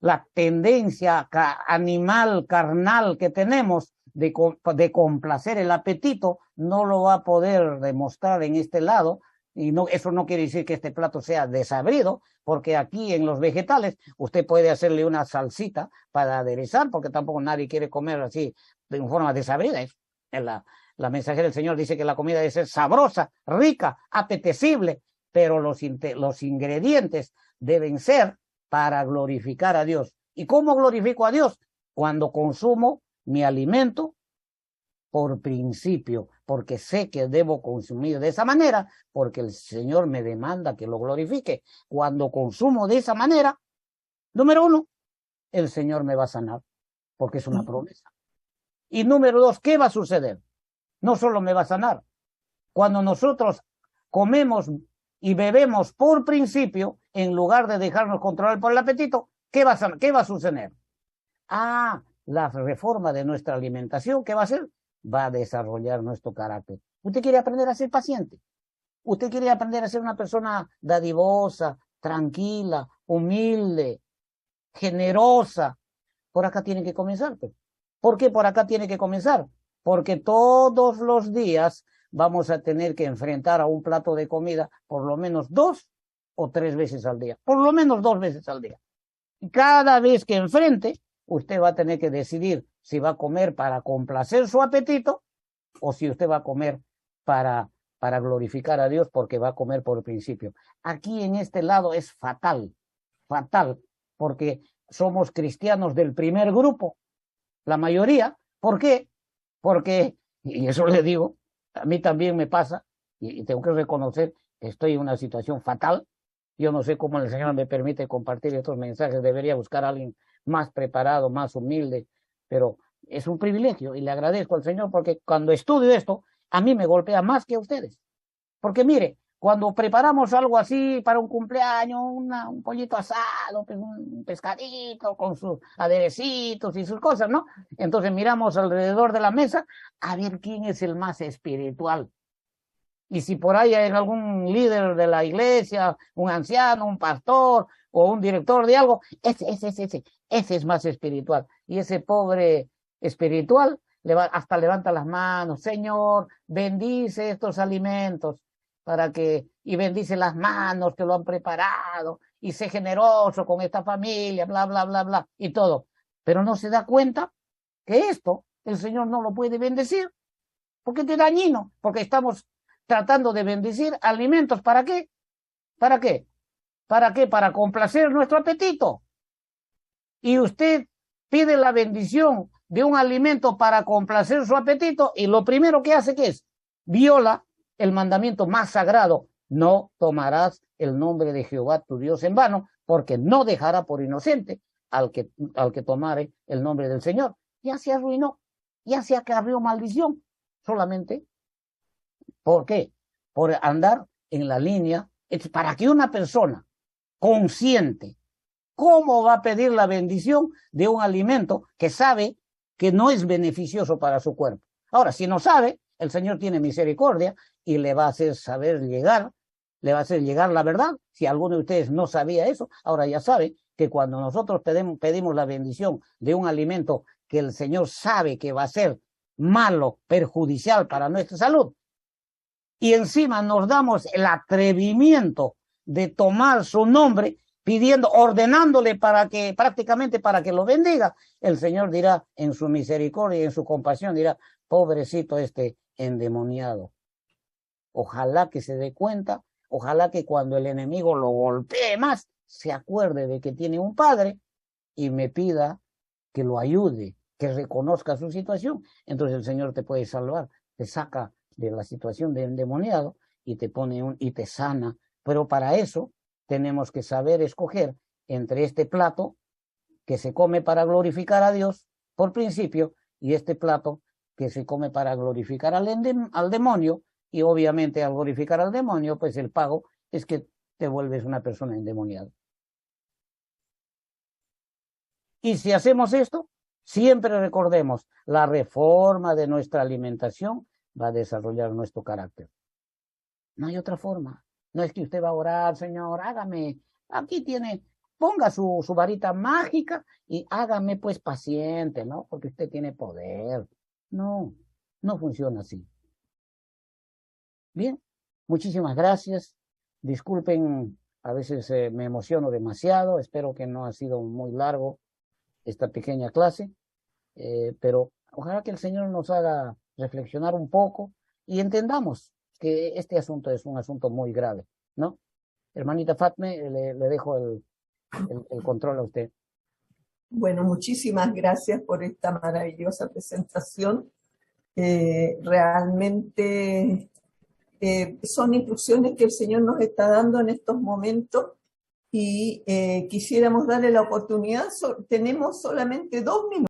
la tendencia animal, carnal que tenemos de complacer el apetito, no lo va a poder demostrar en este lado. Y no, eso no quiere decir que este plato sea desabrido, porque aquí en los vegetales usted puede hacerle una salsita para aderezar, porque tampoco nadie quiere comer así de forma desabrida. La mensajera del Señor dice que la comida debe ser sabrosa, rica, apetecible, pero los ingredientes deben ser para glorificar a Dios. ¿Y cómo glorifico a Dios? Cuando consumo mi alimento por principio, porque sé que debo consumir de esa manera, porque el Señor me demanda que lo glorifique. Cuando consumo de esa manera, número 1, el Señor me va a sanar, porque es una promesa. Y número 2, ¿qué va a suceder? No solo me va a sanar. Cuando nosotros comemos y bebemos por principio, en lugar de dejarnos controlar por el apetito, ¿qué va a suceder? La reforma de nuestra alimentación, ¿qué va a hacer? Va a desarrollar nuestro carácter. ¿Usted quiere aprender a ser paciente? ¿Usted quiere aprender a ser una persona dadivosa, tranquila, humilde, generosa? Por acá tiene que comenzar. ¿Por qué por acá tiene que comenzar? Porque todos los días vamos a tener que enfrentar a un plato de comida por lo menos 2 o 3 veces al día. Por lo menos 2 veces al día. Y cada vez que enfrente, usted va a tener que decidir si va a comer para complacer su apetito o si usted va a comer para glorificar a Dios, porque va a comer por principio. Aquí en este lado es fatal, porque somos cristianos del primer grupo, la mayoría. ¿Por qué? Porque, y eso le digo, a mí también me pasa, y tengo que reconocer que estoy en una situación fatal. Yo no sé cómo el Señor me permite compartir estos mensajes, debería buscar a alguien más preparado, más humilde, pero es un privilegio y le agradezco al Señor porque cuando estudio esto, a mí me golpea más que a ustedes. Porque mire, cuando preparamos algo así para un cumpleaños, un pollito asado, un pescadito con sus aderecitos y sus cosas, ¿no? Entonces miramos alrededor de la mesa a ver quién es el más espiritual. Y si por ahí hay algún líder de la iglesia, un anciano, un pastor o un director de algo, ese es más espiritual. Y ese pobre espiritual hasta levanta las manos, Señor, bendice estos alimentos y bendice las manos que lo han preparado y sé generoso con esta familia, bla, bla, bla, bla, y todo. Pero no se da cuenta que esto el Señor no lo puede bendecir porque es dañino, porque estamos tratando de bendecir alimentos. ¿Para qué? ¿Para qué? ¿Para qué? Para complacer nuestro apetito. Y usted pide la bendición de un alimento para complacer su apetito y lo primero que hace, ¿qué es? Viola el mandamiento más sagrado. No tomarás el nombre de Jehová tu Dios en vano, porque no dejará por inocente al que tomare el nombre del Señor. Ya se arruinó, ya se acarreó maldición. Solamente, ¿por qué? Por andar en la línea. Para que una persona consciente, ¿cómo va a pedir la bendición de un alimento que sabe que no es beneficioso para su cuerpo? Ahora, si no sabe, el Señor tiene misericordia y le va a hacer le va a hacer llegar la verdad. Si alguno de ustedes no sabía eso, ahora ya sabe que cuando nosotros pedimos la bendición de un alimento que el Señor sabe que va a ser malo, perjudicial para nuestra salud, y encima nos damos el atrevimiento de tomar su nombre, ordenándole prácticamente para que lo bendiga, el Señor dirá en su misericordia y en su compasión, dirá, pobrecito este endemoniado. Ojalá que se dé cuenta, ojalá que cuando el enemigo lo golpee más, se acuerde de que tiene un padre y me pida que lo ayude, que reconozca su situación. Entonces el Señor te puede salvar, te saca de la situación de endemoniado y y te sana. Pero para eso tenemos que saber escoger entre este plato que se come para glorificar a Dios por principio y este plato que se come para glorificar al demonio, y obviamente al glorificar al demonio, pues el pago es que te vuelves una persona endemoniada. Y si hacemos esto, siempre recordemos, la reforma de nuestra alimentación va a desarrollar nuestro carácter. No hay otra forma. No es que usted va a orar, Señor, hágame, aquí tiene, ponga su varita mágica y hágame pues paciente, ¿no? Porque usted tiene poder. No, no funciona así. Bien, muchísimas gracias. Disculpen, a veces me emociono demasiado. Espero que no ha sido muy largo esta pequeña clase, pero ojalá que el Señor nos haga reflexionar un poco y entendamos que este asunto es un asunto muy grave, ¿no? Hermanita Fatme, le dejo el control a usted. Bueno, muchísimas gracias por esta maravillosa presentación. Realmente son instrucciones que el Señor nos está dando en estos momentos y quisiéramos darle la oportunidad. Tenemos solamente 2 minutos.